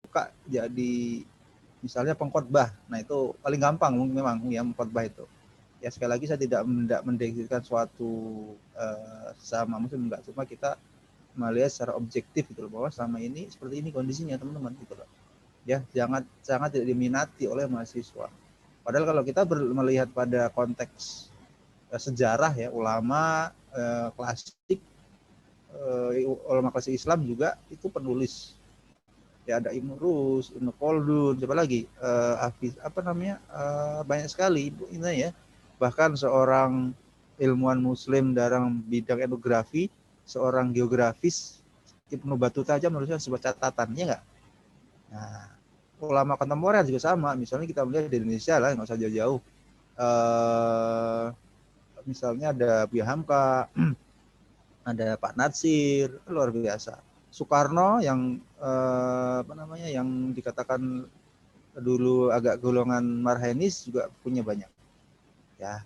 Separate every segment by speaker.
Speaker 1: buka jadi misalnya pengkhotbah. Nah itu paling gampang memang ya pengkhotbah itu. Ya sekali lagi saya tidak mendeklarasikan suatu sama muslim, enggak, cuma kita melihat secara objektif gitu loh, bahwa selama ini seperti ini kondisinya teman-teman gitu loh. Ya sangat tidak diminati oleh mahasiswa. Padahal kalau kita melihat pada konteks sejarah ya, ulama klasik, ulama klasik Islam juga itu penulis. Ya ada Ibnu Rus, Ibnu Khaldun, siapa lagi? Hafiz apa namanya? Banyak sekali ini ya. Bahkan seorang ilmuwan muslim dalam bidang etnografi, seorang geografis, Ibnu Battuta aja menuliskan sebuah catatan, ya enggak? Nah, ulama kontemporer juga sama. Misalnya kita melihat di Indonesia lah, nggak usah jauh-jauh. Misalnya ada Buya Hamka, ada Pak Natsir, luar biasa. Soekarno yang apa namanya, yang dikatakan dulu agak golongan marhenis juga punya banyak. Ya,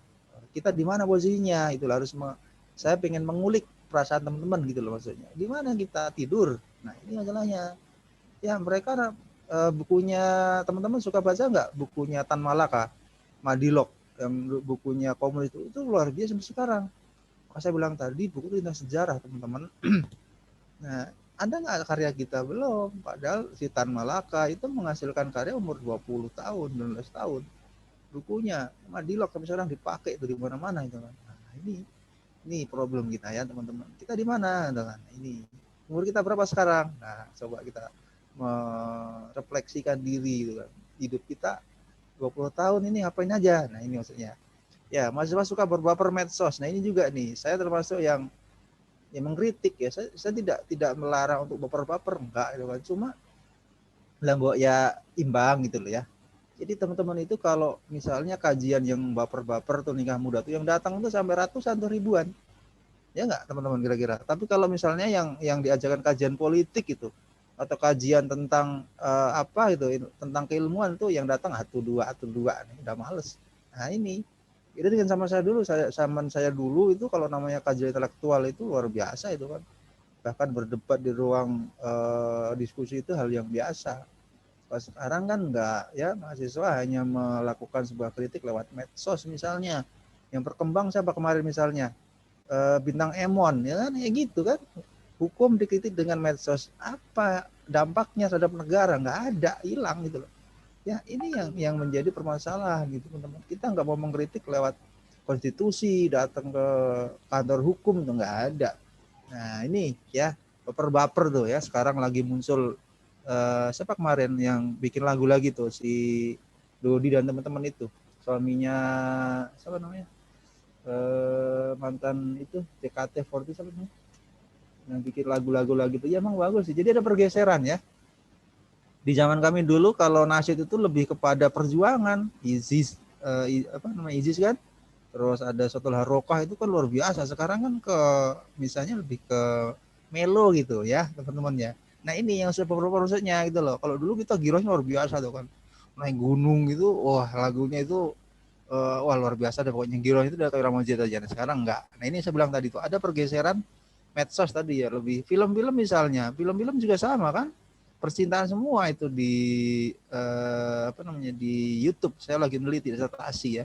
Speaker 1: kita di mana posisinya? Itu harus saya pengen mengulik perasaan teman-teman gitu loh maksudnya. Di mana kita tidur? Nah ini masalahnya. Ya mereka bukunya teman-teman suka baca nggak? Bukunya Tan Malaka, Madilog, yang bukunya Komunis itu luar biasa sampai sekarang. Maka saya bilang tadi buku itu tentang sejarah teman-teman. Nah ada nggak karya kita? Belum. Padahal si Tan Malaka itu menghasilkan karya umur 20 tahun, 19 tahun. Bukunya Madilog sampai sekarang dipakai itu di mana-mana itu kan. Nah, ini problem kita ya teman-teman. Kita di mana? Nah, ini umur kita berapa sekarang? Nah, coba kita merefleksikan diri gitu kan. Hidup kita 20 tahun ini ngapain aja? Nah, ini maksudnya. Ya, mahasiswa suka berbaper medsos. Nah, ini juga nih, saya termasuk yang mengkritik ya. Saya tidak melarang untuk baper-baper, enggak gitu kan. Cuma lah ya imbang gitu loh ya. Jadi teman-teman itu kalau misalnya kajian yang baper-baper tuh nikah muda tuh yang datang tuh sampai ratusan tuh ribuan. Ya enggak teman-teman kira-kira. Tapi kalau misalnya yang diajarkan kajian politik itu atau kajian tentang apa itu tentang keilmuan tuh yang datang atau dua nih udah males. Nah ini itu dengan zaman saya dulu itu kalau namanya kajian intelektual itu luar biasa itu kan. Bahkan berdebat di ruang diskusi itu hal yang biasa. Kalau sekarang kan enggak ya, mahasiswa hanya melakukan sebuah kritik lewat medsos misalnya. Yang berkembang siapa kemarin misalnya? Bintang Emon ya kan, ya gitu kan. Hukum dikritik dengan medsos, apa dampaknya terhadap negara? Nggak ada, hilang gitu loh. Ya ini yang menjadi permasalahan gitu teman-teman. Kita nggak mau mengkritik lewat konstitusi, datang ke kantor hukum itu nggak ada. Nah ini ya baper-baper tuh ya, sekarang lagi muncul siapa kemarin yang bikin lagu lagi tuh, si Dodi dan teman-teman itu, suaminya siapa namanya, mantan itu JKT40 siapa namanya, yang bikin lagu-lagu lagi tuh ya, emang bagus sih. Jadi ada pergeseran ya. Di zaman kami dulu kalau nasyid itu lebih kepada perjuangan, ISIS apa namanya, ISIS kan, terus ada Sotul Harokah itu kan luar biasa. Sekarang kan ke misalnya lebih ke melo gitu ya teman-teman ya. Nah ini yang maksudnya gitu loh. Kalau dulu kita girohnya luar biasa tuh kan, naik gunung gitu, wah lagunya itu wah luar biasa deh pokoknya. Giroh itu udah kayak Ramajit aja. Nah, sekarang enggak. Nah ini saya bilang tadi tuh ada pergeseran medsos tadi ya, lebih film-film misalnya, film-film juga sama kan, percintaan semua itu di apa namanya di YouTube. Saya lagi neliti disertasi ya,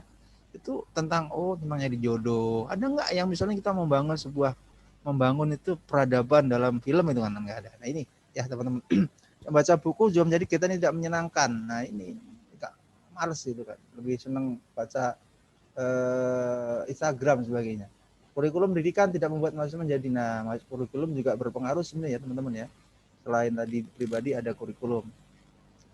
Speaker 1: itu tentang tentang nyari jodoh. Ada nggak yang misalnya kita membangun itu peradaban dalam film itu kan nggak ada. Nah ini ya teman-teman, baca buku juga menjadi kita ini tidak menyenangkan. Nah ini kita males gitu kan, lebih seneng baca Instagram sebagainya. Kurikulum pendidikan tidak membuat mahasiswa menjadi, kurikulum juga berpengaruh sebenarnya ya teman-teman ya. Selain tadi pribadi ada kurikulum,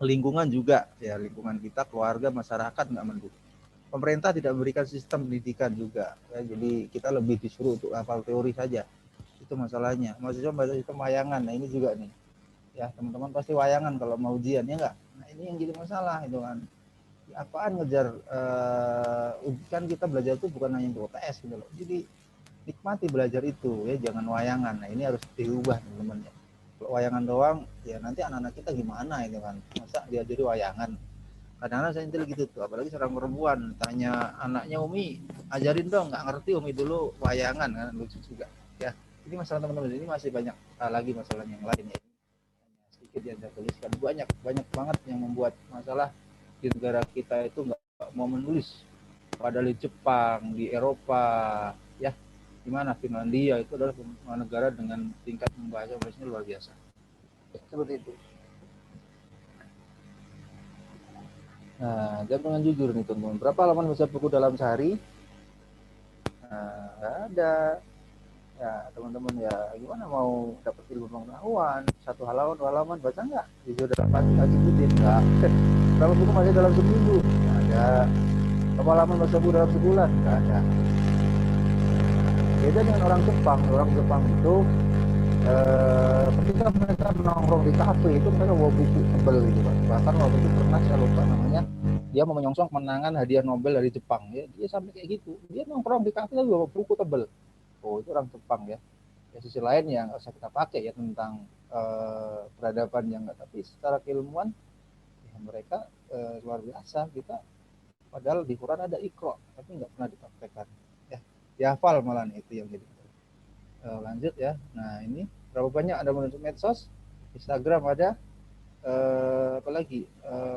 Speaker 1: lingkungan juga ya, lingkungan kita, keluarga, masyarakat nggak mendukung. Pemerintah tidak memberikan sistem pendidikan juga ya, jadi kita lebih disuruh untuk hafal teori saja, itu masalahnya. Mahasiswa baca sistem wayangan. Nah ini juga nih ya, teman-teman pasti wayangan kalau mau ujian ya enggak. Nah ini yang jadi masalah itu kan. Apaan ngejar kan kita belajar itu bukan hanya untuk UTS gitu loh. Jadi nikmati belajar itu ya, jangan wayangan. Nah ini harus diubah teman-teman ya. Kalau wayangan doang ya nanti anak-anak kita gimana itu kan, masa diajari wayangan. Kadang-kadang saya intil gitu tuh, apalagi seorang perempuan tanya anaknya, Umi ajarin dong, nggak ngerti Umi dulu wayangan kan, lucu juga ya. Ini masalah teman-teman, ini masih banyak lagi masalah yang lain ya. sedikit yang saya tuliskan. Banyak banget yang membuat masalah di negara kita itu nggak mau menulis. Padahal di Jepang, di Eropa, ya di mana Finlandia itu adalah negara dengan tingkat membaca nulisnya luar biasa. Seperti itu. Nah, jawab dengan jujur nih teman-teman. Berapa halaman baca buku dalam sehari? Nah, nggak ada. Ya teman-teman ya gimana mau dapat ilmu pengetahuan, 1 halaman 2 halaman baca nggak? Jujur dalam hati wajib rutin nggak? Berapa buku baca dalam seminggu? Nggak ada. Berapa halaman baca buku dalam sebulan? Nggak ada. Beda dengan orang Jepang itu ketika mereka nongkrong di kafe itu mereka bawa buku tebel gitu kan. Bahkan waktu itu pernah saya lupa namanya, dia mau menyongsong kemenangan hadiah Nobel dari Jepang ya, dia sampai kayak gitu, dia nongkrong di kafe tapi bawa buku tebel. Oh itu orang Jepang ya. Ya sisi lain yang harus kita pakai ya tentang peradaban yang enggak, tapi secara keilmuan ya mereka luar biasa. Kita padahal di Quran ada Iqra tapi nggak pernah dipraktekkan ya, dihafal malah itu yang jadi. Lanjut ya. Nah ini berapa banyak ada menuntut medsos, Instagram ada, apalagi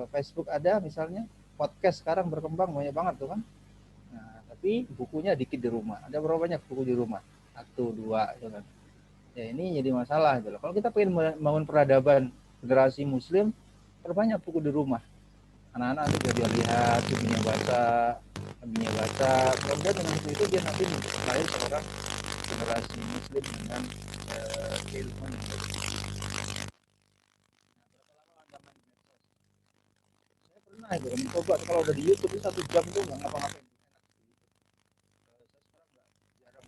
Speaker 1: Facebook ada misalnya, podcast sekarang berkembang banyak banget tuh kan. Nah tapi bukunya dikit di rumah. Ada berapa banyak buku di rumah? 1, 2 gitu kan. Ya ini jadi masalah gitu loh. Kalau kita pengen membangun peradaban generasi muslim, perbanyak buku di rumah. Anak-anak juga dia lihat, ibunya baca, kemudian dengan itu dia nanti lahir seorang generasi muslim dengan keilmuan yang berbeda. Saya pernah itu mencoba kalau udah di YouTube itu 1 jam itu nggak ngapa-ngapain. Saya sekarang nggak jarang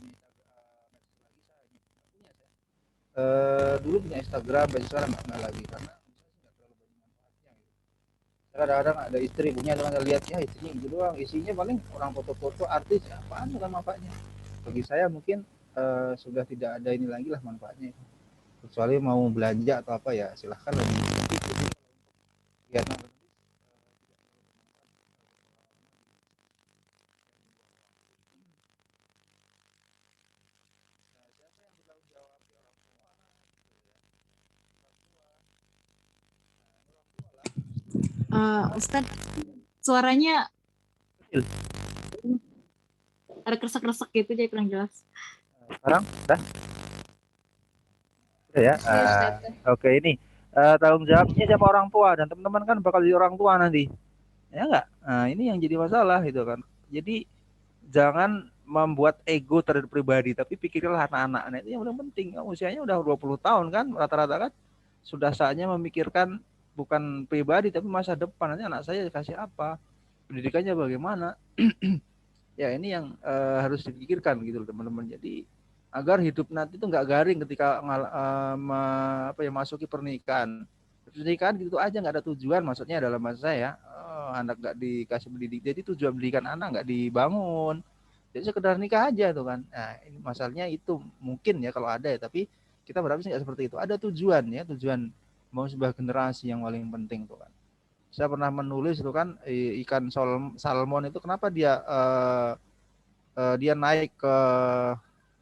Speaker 1: dulu punya Instagram, tapi sekarang nggak lagi karena nggak terlalu banyak manfaatnya. Kadang-kadang ada istri punya, dengan lihat ya istrinya gitu doang, isinya paling orang foto-foto artis, apaan bukan manfaatnya. Bagi saya mungkin sudah tidak ada ini lagi lah manfaatnya, kecuali mau belanja atau apa ya silahkan lebih gitu lihat.
Speaker 2: Ustadz, suaranya
Speaker 1: Kecil.
Speaker 2: ada kresek-kresek gitu jadi kurang jelas.
Speaker 1: Sekarang udah ya. Oke ini tanggung jawabnya siapa, orang tua, dan teman-teman kan bakal jadi orang tua nanti ya enggak. Nah ini yang jadi masalah gitu kan. Jadi jangan membuat ego terhadap pribadi, tapi pikirlah anak-anak. Nah, itu yang paling penting. Usianya udah 20 tahun kan rata-rata kan, sudah saatnya memikirkan bukan pribadi tapi masa depan. Nanti anak saya kasih apa, pendidikannya bagaimana. Ya ini yang harus dipikirkan gitu teman-teman. Jadi agar hidup nanti itu nggak garing ketika masuki pernikahan. Pernikahan gitu aja nggak ada tujuan, maksudnya dalam bahasa saya anak nggak dikasih pendidik, jadi tujuan pendidikan anak nggak dibangun, jadi sekedar nikah aja tuh kan. Nah ini masalahnya itu mungkin ya kalau ada ya, tapi kita berharap sih nggak seperti itu, ada tujuan ya, tujuan mau sebuah generasi yang paling penting tuh kan. Saya pernah menulis itu kan ikan salmon itu kenapa dia naik ke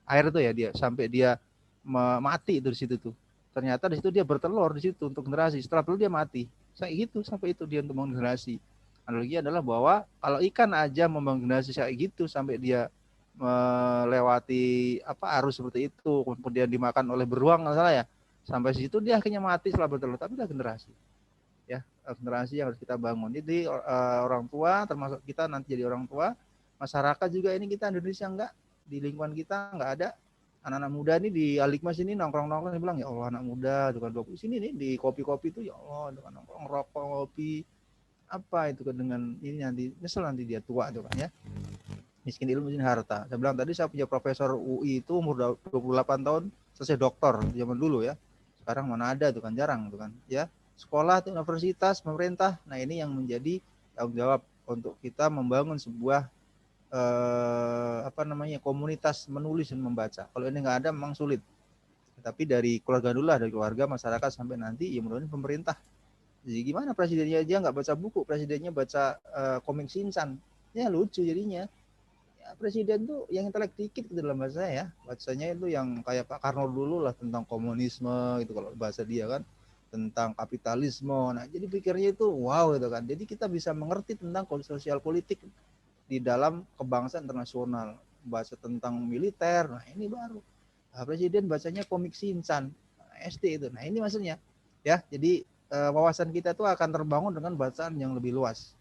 Speaker 1: air itu ya, dia sampai dia mati itu di situ tuh. Ternyata di situ dia bertelur di situ untuk generasi. Setelah telur dia mati. Saya gitu sampai itu dia untuk membangun generasi. Analogi adalah bahwa kalau ikan aja membangun generasi kayak gitu sampai dia melewati arus seperti itu, kemudian dimakan oleh beruang salah ya, sampai situ dia akhirnya mati setelah bertelur, tapi udah generasi ya, generasi yang harus kita bangun. Jadi orang tua termasuk kita nanti jadi orang tua, masyarakat juga ini, kita Indonesia enggak, di lingkungan kita enggak ada anak-anak muda nih di Alikmas ini nongkrong-nongkrong, dia bilang ya Allah anak muda dengan kopi sini nih di kopi-kopi itu ya Allah dengan nongkrong rokok kopi apa itu kan, dengan ini nanti nyesel nanti dia tua tuh kan ya. Miskin ilmu miskin harta. Saya bilang tadi saya punya profesor UI itu umur 28 tahun selesai doktor zaman dulu ya. Sekarang mana ada tuh kan, jarang tuh kan ya. Sekolah tuh universitas pemerintah. Nah ini yang menjadi tanggung jawab untuk kita membangun sebuah komunitas menulis dan membaca. Kalau ini nggak ada memang sulit. Tapi dari keluarga dulu lah, dari keluarga, masyarakat sampai nanti ya mudah-mudahan pemerintah. Jadi gimana presidennya aja nggak baca buku, presidennya baca komik Shinchan, ya lucu jadinya. Ya, presiden tuh yang intelek dikit gitu dalam bahasa ya, bacanya itu yang kayak Pak Karno dulu lah tentang komunisme itu kalau bahasa dia kan. tentang kapitalisme. Nah, jadi pikirnya itu wow gitu kan. Jadi kita bisa mengerti tentang sosial politik di dalam kebangsaan internasional. Baca tentang militer. Nah, ini baru. Nah, presiden bacanya komik Shinchan, SD itu. Nah, ini maksudnya ya. Jadi wawasan kita tuh akan terbangun dengan bacaan yang lebih luas.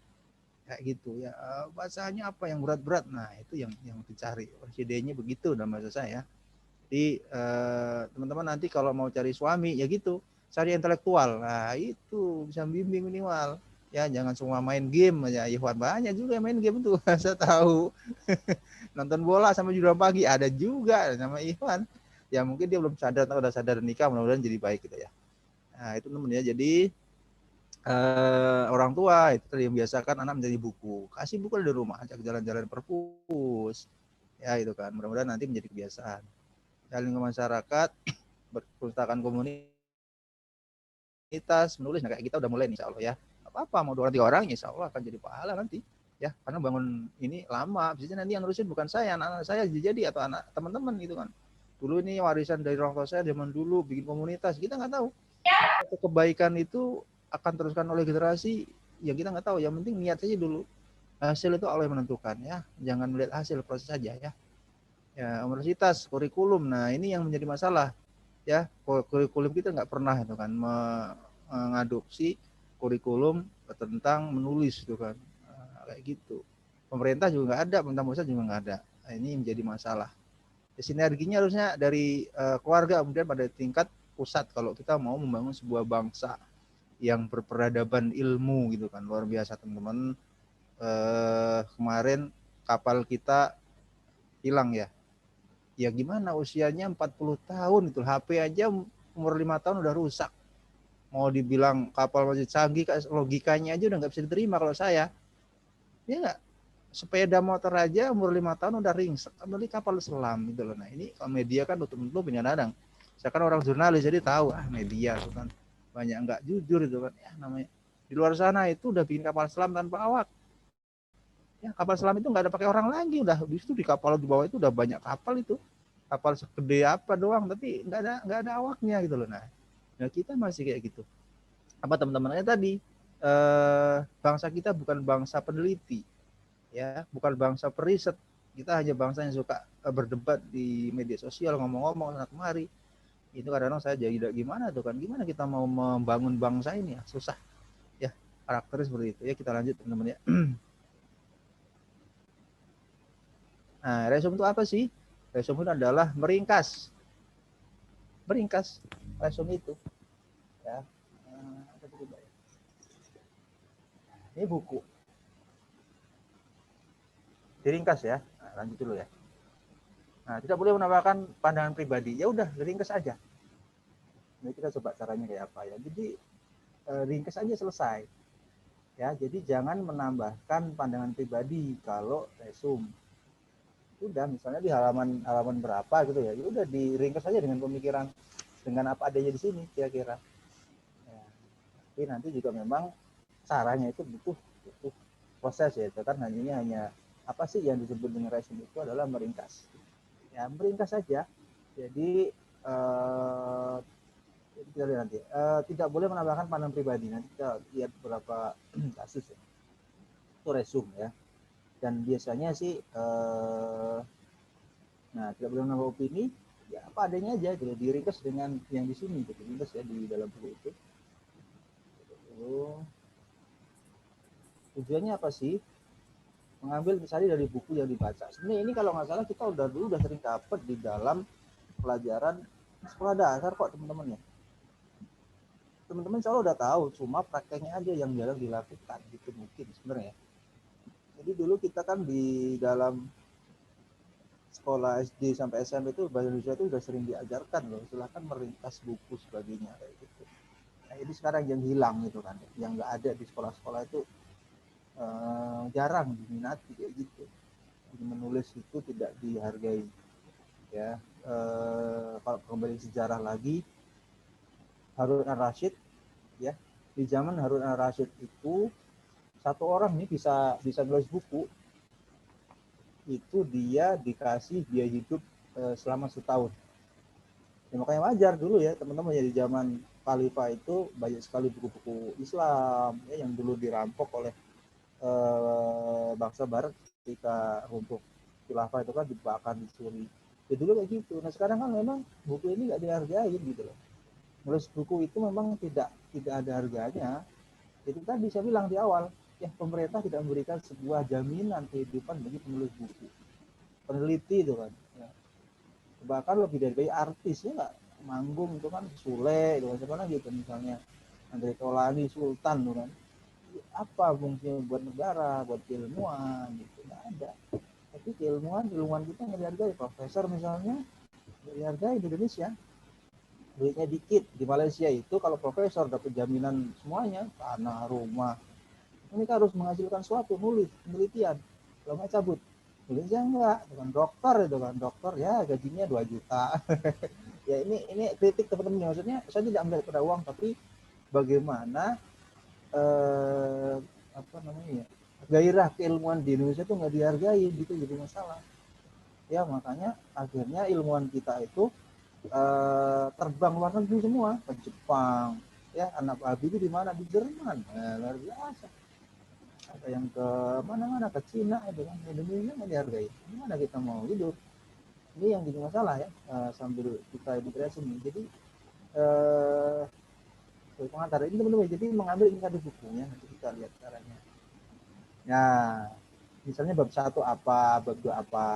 Speaker 1: Kayak gitu ya. Bacaannya apa yang berat-berat. Nah, itu yang dicari. Presidennya begitu dan maksud saya. Jadi teman-teman nanti kalau mau cari suami ya gitu, cari intelektual. Nah itu bisa bimbing minimal. Ya jangan cuma main game aja. Ikhwan banyak juga yang main game tuh. Saya tahu. Nonton bola sampai jam pagi ada juga nama Ikhwan. Ya mungkin dia belum sadar atau udah sadar nikah, mudah-mudahan jadi baik gitu ya. Nah itu teman ya. Jadi orang tua itu yang biasakan anak menjadi buku. Kasih buku dari rumah, ajak jalan-jalan perpus. Ya itu kan. Mudah-mudahan nanti menjadi kebiasaan. Saling ke masyarakat, perpustakaan komunitas, menulis. Nah, kayak kita udah mulai nih, insya Allah ya. Apa-apa, mau 2 orang 3 orang, insya Allah akan jadi pahala nanti. Ya, karena bangun ini lama, bisa nanti yang nulisin bukan saya, anak-anak saya jadi atau anak teman-teman gitu kan. Dulu ini warisan dari orang tua saya zaman dulu bikin komunitas, kita nggak tahu. Kebaikan itu akan teruskan oleh generasi yang kita nggak tahu. Yang penting niat saja dulu. Hasil itu Allah yang menentukan ya. Jangan melihat hasil, proses saja ya. Ya, universitas, kurikulum. Nah, ini yang menjadi masalah. Ya, kurikulum kita nggak pernah itu kan mengadopsi kurikulum tentang menulis itu kan. Kayak gitu. Pemerintah juga nggak ada, pemerintah pusat juga nggak ada. Nah, ini menjadi masalah. Ya, sinerginya harusnya dari keluarga kemudian pada tingkat pusat kalau kita mau membangun sebuah bangsa yang berperadaban ilmu gitu kan. Luar biasa teman-teman. Kemarin kapal kita hilang ya. Ya gimana usianya 40 tahun itu, HP aja umur 5 tahun udah rusak. Mau dibilang kapal masih canggih, logikanya aja udah nggak bisa diterima kalau saya. Ya nggak, sepeda motor aja umur 5 tahun udah ringsek, apalagi kapal selam gitu loh. Nah ini kalau media kan tutup-tutup kadang-kadang. Saya kan orang jurnalis jadi tahu media itu kan banyak nggak jujur itu kan ya namanya. Di luar sana itu udah bikin kapal selam tanpa awak. Ya kapal selam itu nggak ada pakai orang lagi, udah di situ di kapal di bawah itu udah banyak kapal itu. Kapal segede apa doang tapi nggak ada awaknya gitu loh. Nah kita masih kayak gitu. Apa teman-temannya tadi bangsa kita bukan bangsa peneliti ya, bukan bangsa periset. Kita hanya bangsa yang suka berdebat di media sosial, ngomong-ngomong sana kemari. Itu kadang-kadang saya jadi gimana tuh kan, gimana kita mau membangun bangsa ini ya, susah ya, karakternya seperti itu ya. Kita lanjut teman-teman ya. Nah resume itu apa sih? Resume itu adalah meringkas resume itu ya. Ini buku diringkas ya. Nah, lanjut dulu ya. Nah, tidak boleh menambahkan pandangan pribadi. Ya udah, ringkas aja. Nah, kita coba caranya kayak apa ya. Jadi ringkas aja selesai. Ya, jadi jangan menambahkan pandangan pribadi kalau resume. Udah, misalnya di halaman berapa gitu ya. Ya udah diringkas aja dengan pemikiran dengan apa adanya di sini kira-kira. Ya, tapi nanti juga memang caranya itu butuh proses ya. Kan hanya apa sih yang disebut dengan resume itu adalah meringkas. Ya, meringkas saja. Jadi kita lihat nanti tidak boleh menambahkan pandangan pribadi. Nanti kita lihat beberapa kasus ya. Itu resume ya. Dan biasanya sih nah tidak boleh menambah opini, ya apa adanya aja gitu, diringkas dengan yang di sini gitu, ringkas ya di dalam buku itu. Tujuannya apa sih? Mengambil misalnya dari buku yang dibaca. Sebenarnya ini kalau nggak salah kita udah sering dapat di dalam pelajaran sekolah dasar kok teman-teman ya. Teman-teman insya Allah udah tahu, cuma prakteknya aja yang jarang dilakukan gitu mungkin sebenarnya. Jadi dulu kita kan di dalam sekolah SD sampai SMP itu bahasa Indonesia itu udah sering diajarkan loh, silahkan meringkas buku sebagainya kayak gitu. Nah ini sekarang yang hilang gitu kan, yang nggak ada di sekolah-sekolah itu jarang diminati kayak gitu. Jadi menulis itu tidak dihargai ya. Kalau kembali sejarah lagi, Harun al-Rashid ya, di zaman Harun al-Rashid itu satu orang nih bisa nulis buku itu dia dikasih biaya hidup selama setahun. Ya, makanya wajar dulu ya teman-teman ya di zaman Khalifah itu banyak sekali buku-buku Islam ya, yang dulu dirampok oleh bangsa Barat ketika runtuh khilafah itu kan dibakar, dicuri. Ya dulu kayak gitu. Nah sekarang kan memang buku ini nggak dihargai gitu loh. Nulis buku itu memang tidak ada harganya. Itu tadi saya bilang di awal, ya pemerintah tidak memberikan sebuah jaminan kehidupan bagi penulis buku, peneliti itu kan. Ya. Bahkan lebih dari artis ya nggak, manggung itu kan Sule itu kan, siapa lagi itu misalnya Andre Taulany, Sultan itu kan. Apa fungsinya buat negara, buat keilmuan gitu, nggak ada. Tapi ilmuwan kita nggak dihargai. Profesor misalnya nggak dihargai di Indonesia, duitnya dikit. Di Malaysia itu kalau profesor dapat jaminan semuanya, tanah, rumah. Ini kan harus menghasilkan suatu, nulis, penelitian. Kalau nggak cabut. Indonesia enggak, dengan dokter itu kan, dokter ya gajinya 2 juta. Ya ini kritik teman-teman, maksudnya saya tidak melihat pada uang, tapi bagaimana apa namanya ya, gairah keilmuan di Indonesia itu nggak dihargai gitu, jadi masalah. Ya makanya akhirnya ilmuwan kita itu terbang luar negeri semua, ke Jepang, ya anak Abi itu di mana, di Jerman, luar biasa. Ada yang ke mana-mana, ke Cina itu kan, Indonesia nggak dihargai. Gimana kita mau hidup? Ini yang jadi masalah ya, sambil kita edukasi ini. Jadi pengantar ini teman-teman, jadi mengambil ini tadi bukunya, nanti kita lihat caranya. Ya, misalnya bab 1 apa, bab 2 apa,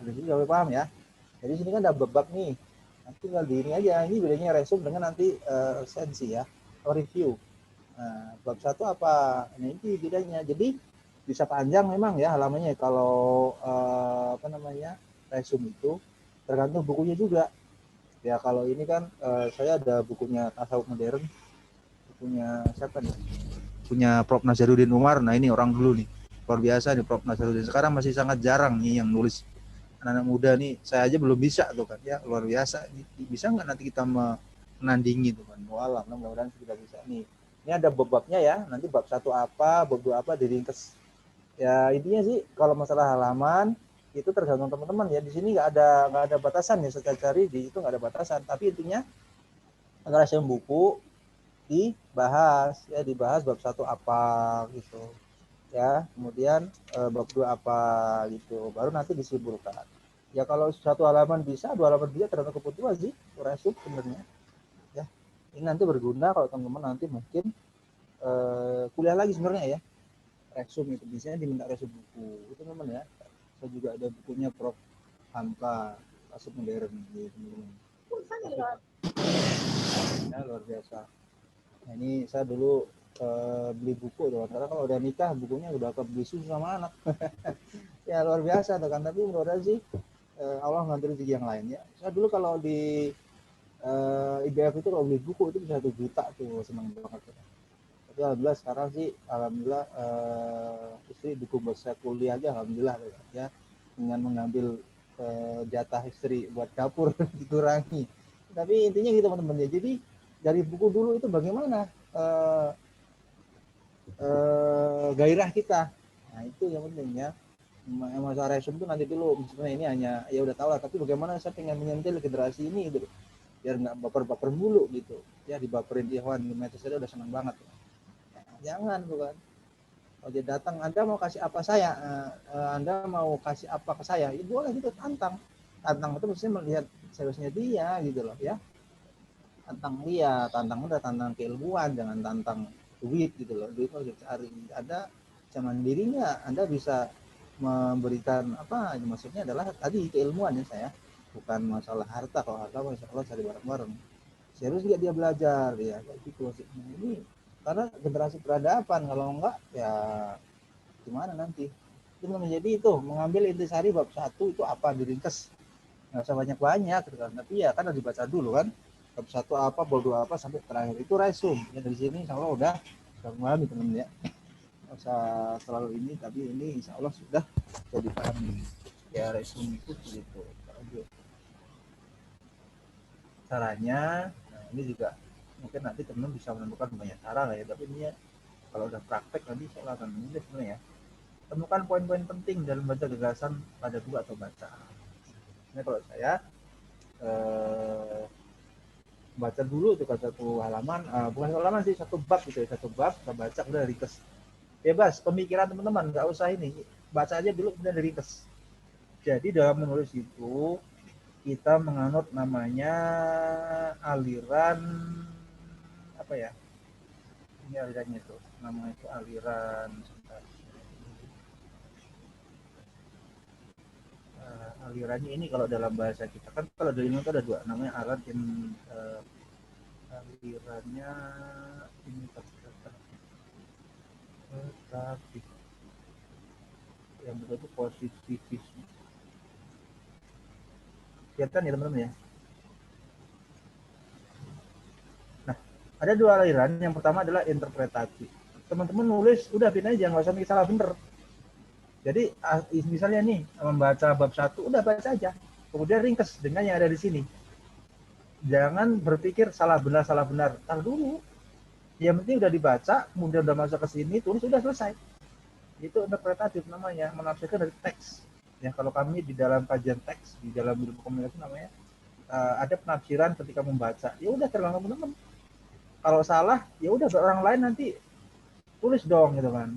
Speaker 1: jadi sudah paham ya. Jadi sini kan ada bab-bab nih. Nanti tinggal di ini aja, ini bedanya resume dengan nanti sensi ya, atau review. Nah, bab 1 apa? Nah, ini bedanya. Jadi bisa panjang memang ya halamannya. Kalau apa namanya, resume itu tergantung bukunya juga. Ya kalau ini kan saya ada bukunya Tasawuf Modern, bukunya siapa nih? Punya Prof. Nazaruddin Umar. Nah ini orang dulu nih, luar biasa nih Prof. Nazaruddin. Sekarang masih sangat jarang nih yang nulis, anak-anak muda nih. Saya aja belum bisa tuh kan ya, luar biasa. Bisa nggak nanti kita menandingi tuh kan? Walah, mudah-mudahan kita bisa nih. Ini ada bab-babnya ya. Nanti bab 1 apa, bab 2 apa diringkes. Ya intinya sih kalau masalah halaman itu tergantung teman-teman ya. Di sini nggak ada batasan ya, saya cari di itu nggak ada batasan. Tapi intinya antara saya buku dibahas ya, dibahas bab 1 apa gitu ya, kemudian bab 2 apa gitu, baru nanti disimpulkan. Ya kalau satu halaman bisa, 2 halaman bisa, tergantung kebutuhan sih resup sebenarnya ya. Ini nanti berguna kalau teman-teman nanti mungkin kuliah lagi sebenarnya ya, resup itu biasanya diminta resup buku itu teman-teman ya. Saya juga ada bukunya Prof. Hamka, Tasawuf Modern gitu teman-teman ya, luar biasa. Nah, ini saya dulu beli buku tuh, karena kalau udah nikah bukunya udah kebeli susu sama anak. Ya luar biasa tuh kan, tapi mudah-mudahan sih Allah nganter rezeki yang lain ya. Saya dulu kalau di IBF itu kalau beli buku itu bisa 1 juta tuh, seneng banget. Tapi alhamdulillah sekarang sih, alhamdulillah istri dukung buat saya kuliah aja, alhamdulillah ya. Dengan mengambil jatah istri buat dapur dikurangi. Tapi intinya gitu teman-teman ya. Jadi dari buku dulu itu bagaimana gairah kita. Nah itu yang penting ya. Masalah resume itu nanti dulu, misalnya ini hanya ya udah tahu lah, tapi bagaimana saya pengen menyentil generasi ini gitu, biar nggak baper-baper mulu gitu ya, dibaperin Ikhwan di medsos saya udah senang banget. Jangan bukan, kalau dia datang, Anda mau kasih apa saya, Anda mau kasih apa ke saya, ya boleh gitu, tantang itu mesti melihat seriusnya dia gitu loh ya, tantang dia, tantang udah, tantang keilmuan, jangan tantang duit gitu loh. Duit harus dicari, ada zaman dirinya, Anda bisa memberikan apa, maksudnya adalah tadi keilmuan ya saya, bukan masalah harta. Kalau harta masya Allah cari bareng-bareng, serius nggak dia belajar ya kayak gitu maksudnya. Ini karena generasi peradaban, kalau enggak ya gimana nanti itu. Menjadi itu mengambil intisari bab 1 itu apa, diringkes, nggak usah banyak-banyak gitu kan, tapi ya kan harus dibaca dulu kan, bab 1 apa, bab 2 apa, sampai terakhir itu resume ya. Dari sini insya Allah udah memahami teman ya, nggak usah terlalu ini, tapi ini insya Allah sudah jadi pahami ya. Resume itu gitu caranya. Nah ini juga mungkin nanti teman bisa menemukan banyak cara lah ya, tapi ini ya kalau udah praktek nanti soal akan mudah sebenarnya ya. Temukan poin-poin penting dalam baca gagasan pada buku atau bacaan. Ini kalau saya baca dulu itu kan satu halaman, bukan satu halaman sih, satu bab gitu ya, satu bab kita baca udah ringkes. Bebas pemikiran teman-teman, nggak usah ini, baca aja dulu kemudian ringkes. Jadi dalam menulis itu kita menganut namanya aliran apa ya? Ini alirannya itu, namanya itu aliran alirannya ini kalau dalam bahasa kita kan kalau dari itu ada dua, namanya aliran alirannya ini tetapi yang betul itu positivisme. Kelihatan ya teman-teman ya. Nah, ada dua aliran. Yang pertama adalah interpretasi. Teman-teman nulis udah pin aja, nggak usah mikir salah bener. Jadi misalnya nih membaca bab 1 udah baca aja. Kemudian ringkes dengan yang ada di sini. Jangan berpikir salah benar. Tar dulu. Yang penting udah dibaca, kemudian udah masuk ke sini, tulis udah selesai. Itu interpretatif namanya, menafsirkan dari teks. Ya, kalau kami di dalam kajian teks, di dalam ilmu komunikasi namanya ada penafsiran ketika membaca. Ya udah tergantung teman-teman. Kalau salah, ya udah orang lain nanti tulis dong gitu kan.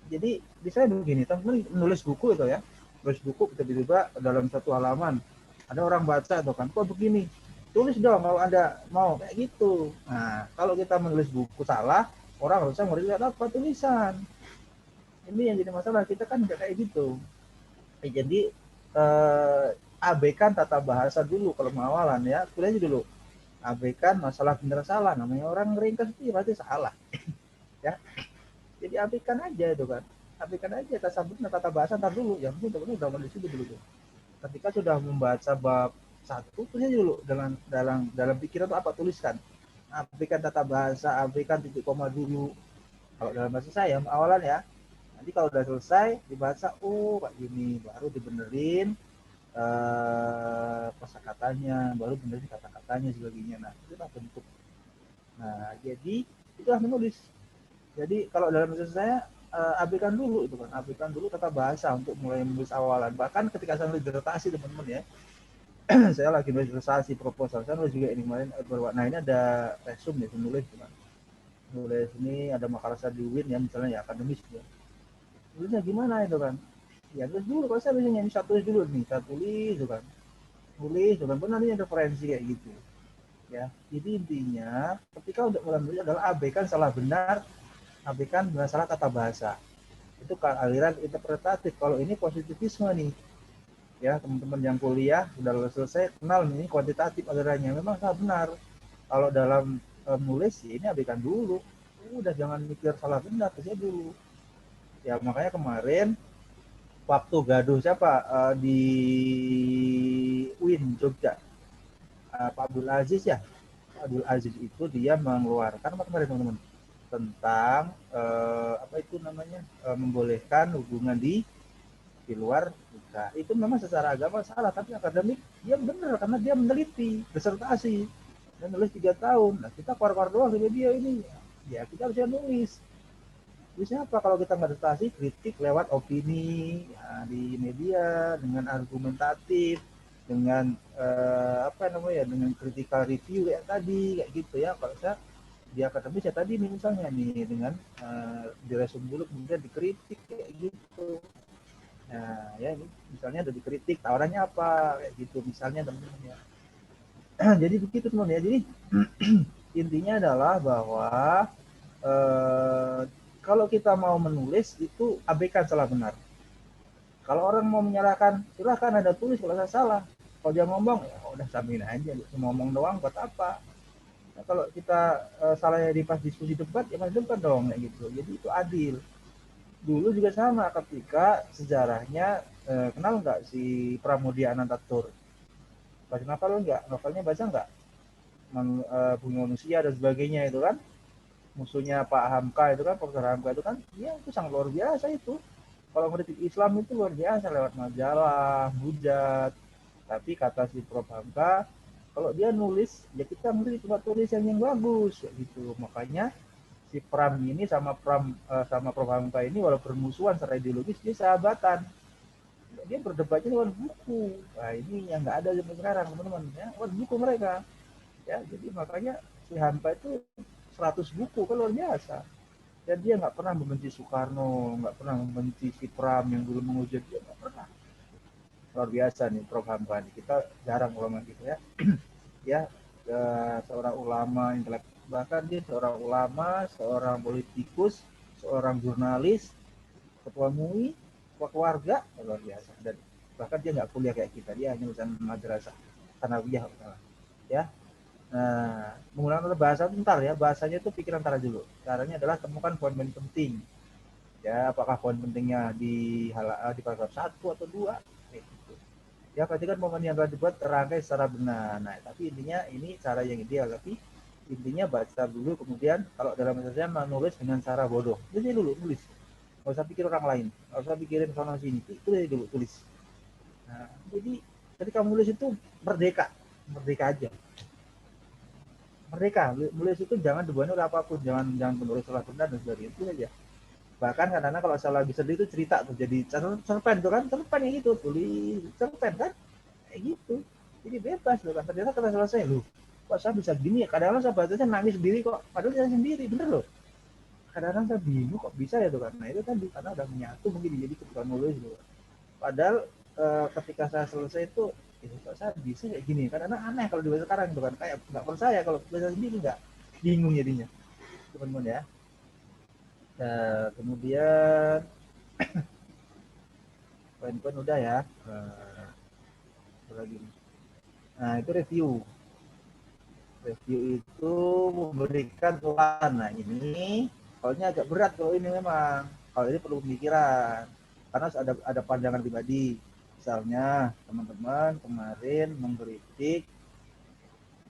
Speaker 1: Jadi bisa begini, teman-teman nulis buku itu ya, nulis buku tiba-tiba dalam satu halaman ada orang baca tuh kan, kok begini, tulis dong kalau ada mau kayak gitu. Nah kalau kita menulis buku salah, orang harusnya melihat apa tulisan. Ini yang jadi masalah, kita kan nggak kayak gitu. Jadi abaikan tata bahasa dulu kalau pengawalan ya, kuliah dulu. Abaikan masalah benar salah, namanya orang ringkas itu pasti salah. Ya, jadi abaikan aja itu kan, abaikan aja tata bahasa ntar dulu, yang penting teman-teman udah menulis itu dulu. Ketika sudah membaca bab 1 tulisnya dulu dalam pikiran itu apa tuliskan, abaikan tata bahasa, abaikan titik koma dulu kalau dalam bahasa saya awalan ya. Nanti kalau udah selesai dibaca, oh kayak gini, baru dibenerin kosakatanya, baru benerin kata-katanya sebagainya. Nah itulah bentuk. Nah jadi itulah menulis. Jadi kalau dalam bahasa saya abaikan dulu itu kan, abaikan dulu tata bahasa untuk mulai menulis awalan. Bahkan ketika saya menulis disertasi teman-teman ya, saya lagi menulis disertasi proposal, saya nulis juga ini kemarin berwarna ini ada resume ya, menulis kan. Nulis ini ada makalah saya di UIN ya misalnya ya akademis ya. Nulisnya gimana itu kan? Ya tulis dulu, kalau saya biasanya ini saya tulis dulu nih, saya tulis itu kan. Tulis itu kan, benar nanti ada referensi kayak gitu. Ya, jadi intinya ketika untuk mulai menulis adalah abaikan salah benar, abaikan masalah tata bahasa. Itu kan aliran interpretatif. Kalau ini positivisme nih, ya teman-teman yang kuliah sudah selesai kenal ini kuantitatif alirannya, memang sangat benar. Kalau dalam nulis ya ini abaikan dulu, udah jangan mikir salah benar saja dulu. Ya makanya kemarin waktu gaduh siapa di UIN Jogja, Pak Abdul Aziz ya, Pak Abdul Aziz itu dia mengeluarkan apa kemarin teman-teman tentang apa itu namanya membolehkan hubungan di luar nikah. Itu memang secara agama salah, tapi akademik dia benar karena dia meneliti disertasi dan nulis 3 tahun. Nah kita keluar-keluar doang di media ini, ya kita harusnya nulis. Bisa apa kalau kita nggak disertasi, kritik lewat opini ya, di media dengan argumentatif, dengan apa namanya, dengan critical review kayak tadi kayak gitu ya. Kalau saya di akademis ya tadi misalnya nih dengan diresum dulu kemudian dikritik kayak gitu. Nah ya ini misalnya udah dikritik tawarannya apa kayak gitu misalnya teman-teman ya. Jadi begitu teman ya. Jadi intinya adalah bahwa kalau kita mau menulis itu abaikan salah benar. Kalau orang mau menyalahkan silahkan ada tulis kalau saya salah. Kalau dia ngomong ya udah samain aja, ngomong doang buat apa. Nah, kalau kita salahnya di pas diskusi debat ya pas debat dong kayak gitu. Jadi itu adil. Dulu juga sama ketika sejarahnya kenal nggak si Pramudia Anantatur? Baca novel nggak? Novelnya baca nggak? Bumi Manusia dan sebagainya itu kan musuhnya Pak Hamka itu kan, Profesor Hamka itu kan, ya itu sangat luar biasa itu. Kalau kritik Islam itu luar biasa lewat majalah, hujat. Tapi kata si Prof Hamka, kalau dia nulis, ya kita mesti cuma tulis yang bagus, ya gitu. Makanya si Pram ini sama Prof Hamka ini walaupun bermusuhan secara ideologis dia sahabatan. Dia berdebatnya lewat buku. Nah ini yang nggak ada zaman sekarang teman-teman ya, lewat buku mereka. Ya, jadi makanya si Hamka itu 100 buku kan luar biasa. Dan dia nggak pernah membenci Soekarno, nggak pernah membenci si Pram yang dulu menghujat dia, nggak pernah. Luar biasa nih Prof Hamka nih. Kita jarang ulama gitu ya. Ya, seorang ulama intelek, bahkan dia seorang ulama, seorang politikus, seorang jurnalis, ketua MUI, ketua keluarga, luar biasa. Dan bahkan dia nggak kuliah kayak kita, dia hanya lulusan madrasah Tanawiyah, ya. Nah, menggunakan bahasa bentar ya, bahasanya itu pikiran tara dulu. Caranya adalah temukan poin-poin penting. Ya, apakah poin pentingnya di paragraf 1 atau 2? Gitu. Ya, perhatikan momen yang telah dibuat terangkai secara benar. Nah, tapi intinya ini cara yang ideal, tapi intinya baca dulu, kemudian kalau dalam bahasa menulis dengan cara bodoh. Jadi dulu tulis. Nggak usah pikir orang lain, nggak usah pikirin sana sini. Tulis dulu, tulis. Nah, jadi ketika menulis itu merdeka, merdeka aja. Merdeka, menulis itu jangan dibuat oleh apapun, jangan jangan penulis salah benar dan sebagainya, itu aja. Bahkan kadang-kadang kalau saya lagi sedih itu cerita tuh, jadi cerpen tuh kan, cerpen yang itu, tulis cerpen kan, kayak gitu. Jadi bebas loh kan, ternyata kata selesai loh, kok saya bisa gini ya, kadang-kadang saya bacanya nangis sendiri kok, padahal saya sendiri, bener loh. Kadang-kadang saya bingung kok bisa ya tuh kan, nah itu tadi karena udah menyatu mungkin, jadi ketika nulis loh. Padahal ketika saya selesai itu, kok saya bisa kayak gini, kadang-kadang aneh kalau dibaca sekarang tuh kan, kayak nggak percaya kalau baca sendiri, nggak, bingung jadinya teman-teman ya. Kemudian poin-poin udah ya. Lagi. Nah itu review. Review itu memberikan keluhan. Nah ini kalau ini agak berat kalau ini memang. Kalau ini perlu pemikiran. Karena ada pandangan pribadi. Misalnya teman-teman kemarin mengkritik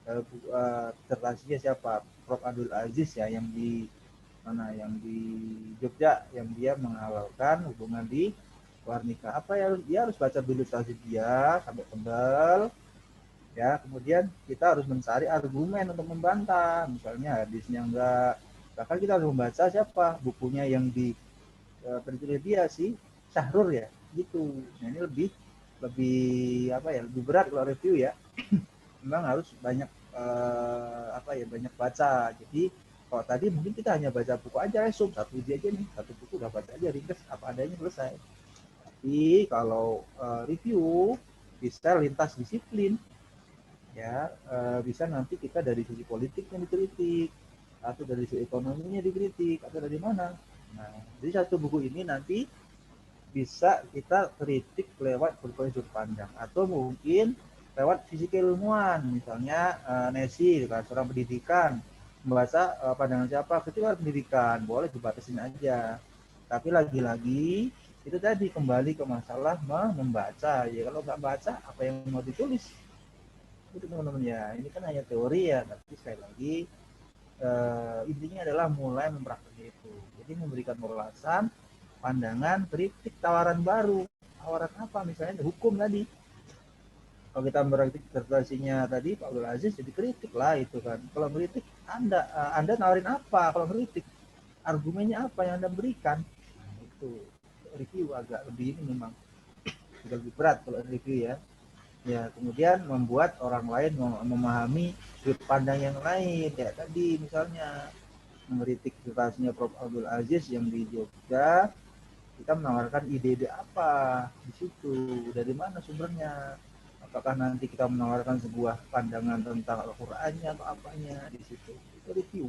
Speaker 1: disertasinya siapa? Prof Abdul Aziz ya, yang di mana, yang di Jogja, yang dia menghalalkan hubungan di luar nikah. Apa ya, dia harus baca dulu tadi dia sampai tebal ya, kemudian kita harus mencari argumen untuk membantah, misalnya hadisnya enggak, bahkan kita harus membaca siapa bukunya yang diteliti dia sih, Syahrul ya gitu. Nah ini lebih lebih apa ya, lebih berat kalau review ya. Memang harus banyak apa ya, banyak baca. Jadi kalau tadi mungkin kita hanya baca buku aja, resum satu aja nih, satu buku udah baca aja, ringkas apa adanya, selesai. Tapi kalau review bisa lintas disiplin ya, bisa nanti kita dari sisi politiknya dikritik, atau dari sisi ekonominya dikritik, atau dari mana. Nah, jadi satu buku ini nanti bisa kita kritik lewat berbagai sudut pandang, atau mungkin lewat sisi keilmuan, misalnya Nesi kan seorang pendidikan membaca pandangan siapa, ketika pendidikan boleh dibatasin aja, tapi lagi-lagi itu tadi kembali ke masalah membaca ya. Kalau nggak baca apa yang mau ditulis itu teman-teman ya, ini kan hanya teori ya, tapi sekali lagi intinya adalah mulai mempraktikkan itu. Jadi memberikan ulasan, pandangan, kritik, tawaran baru. Tawaran apa? Misalnya hukum tadi. Kalau kita meraktik disertasinya tadi Pak Abdul Aziz, jadi kritik lah itu kan. Kalau kritik, Anda nawarin apa? Kalau kritik, argumennya apa yang Anda berikan? Nah, itu review agak lebih ini memang lebih berat kalau review ya. Ya, kemudian membuat orang lain memahami sudut pandang yang lain. Ya tadi misalnya mengkritik situasinya Prof Abdul Aziz yang di Jogja, kita menawarkan ide-ide apa di situ, dari mana sumbernya, apakah nanti kita menawarkan sebuah pandangan tentang Al-Qur'annya atau apanya di situ, itu review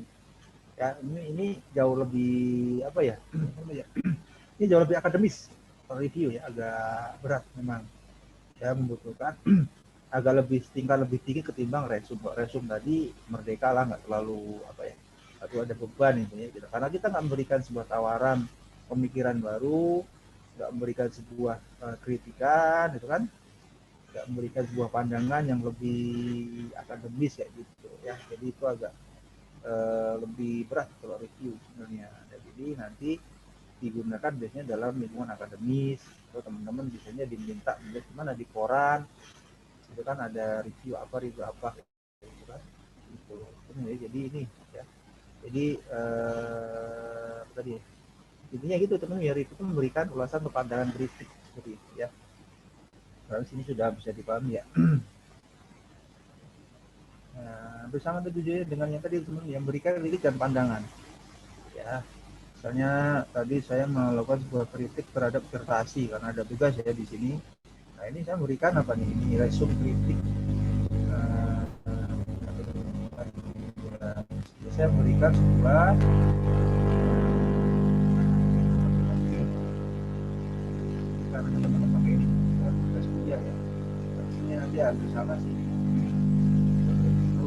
Speaker 1: ya. Ini jauh lebih apa ya, ini jauh lebih akademis. Review ya agak berat memang ya, membutuhkan agak lebih tingkat lebih tinggi ketimbang resum. Resum tadi merdeka lah, nggak terlalu apa ya, atau ada beban itu ya gitu. Karena kita nggak memberikan sebuah tawaran pemikiran baru, nggak memberikan sebuah kritikan gitu kan, nggak memberikan sebuah pandangan yang lebih akademis kayak gitu ya. Jadi itu agak lebih berat kalau review sebenarnya. Jadi nanti digunakan biasanya dalam lingkungan akademis, atau teman-teman biasanya diminta gimana di koran itu kan, ada review apa gitu kan, gitu. Jadi ini ya, jadi tadi ya, intinya gitu teman-teman ya, itu memberikan ulasan atau pandangan kritik seperti itu ya. Kalau sini sudah bisa dipahami ya. Nah, hampir sama tujuannya dengan yang tadi teman, yang berikan kritik dan pandangan. Ya, misalnya tadi saya melakukan sebuah kritik terhadap disertasi karena ada tugas saya di sini. Nah ini saya berikan apa nih? Ini resume kritik. Nah, saya berikan sebuah karena teman-teman pakai ini tugas kuliah ya. Ini nanti ada sama sih.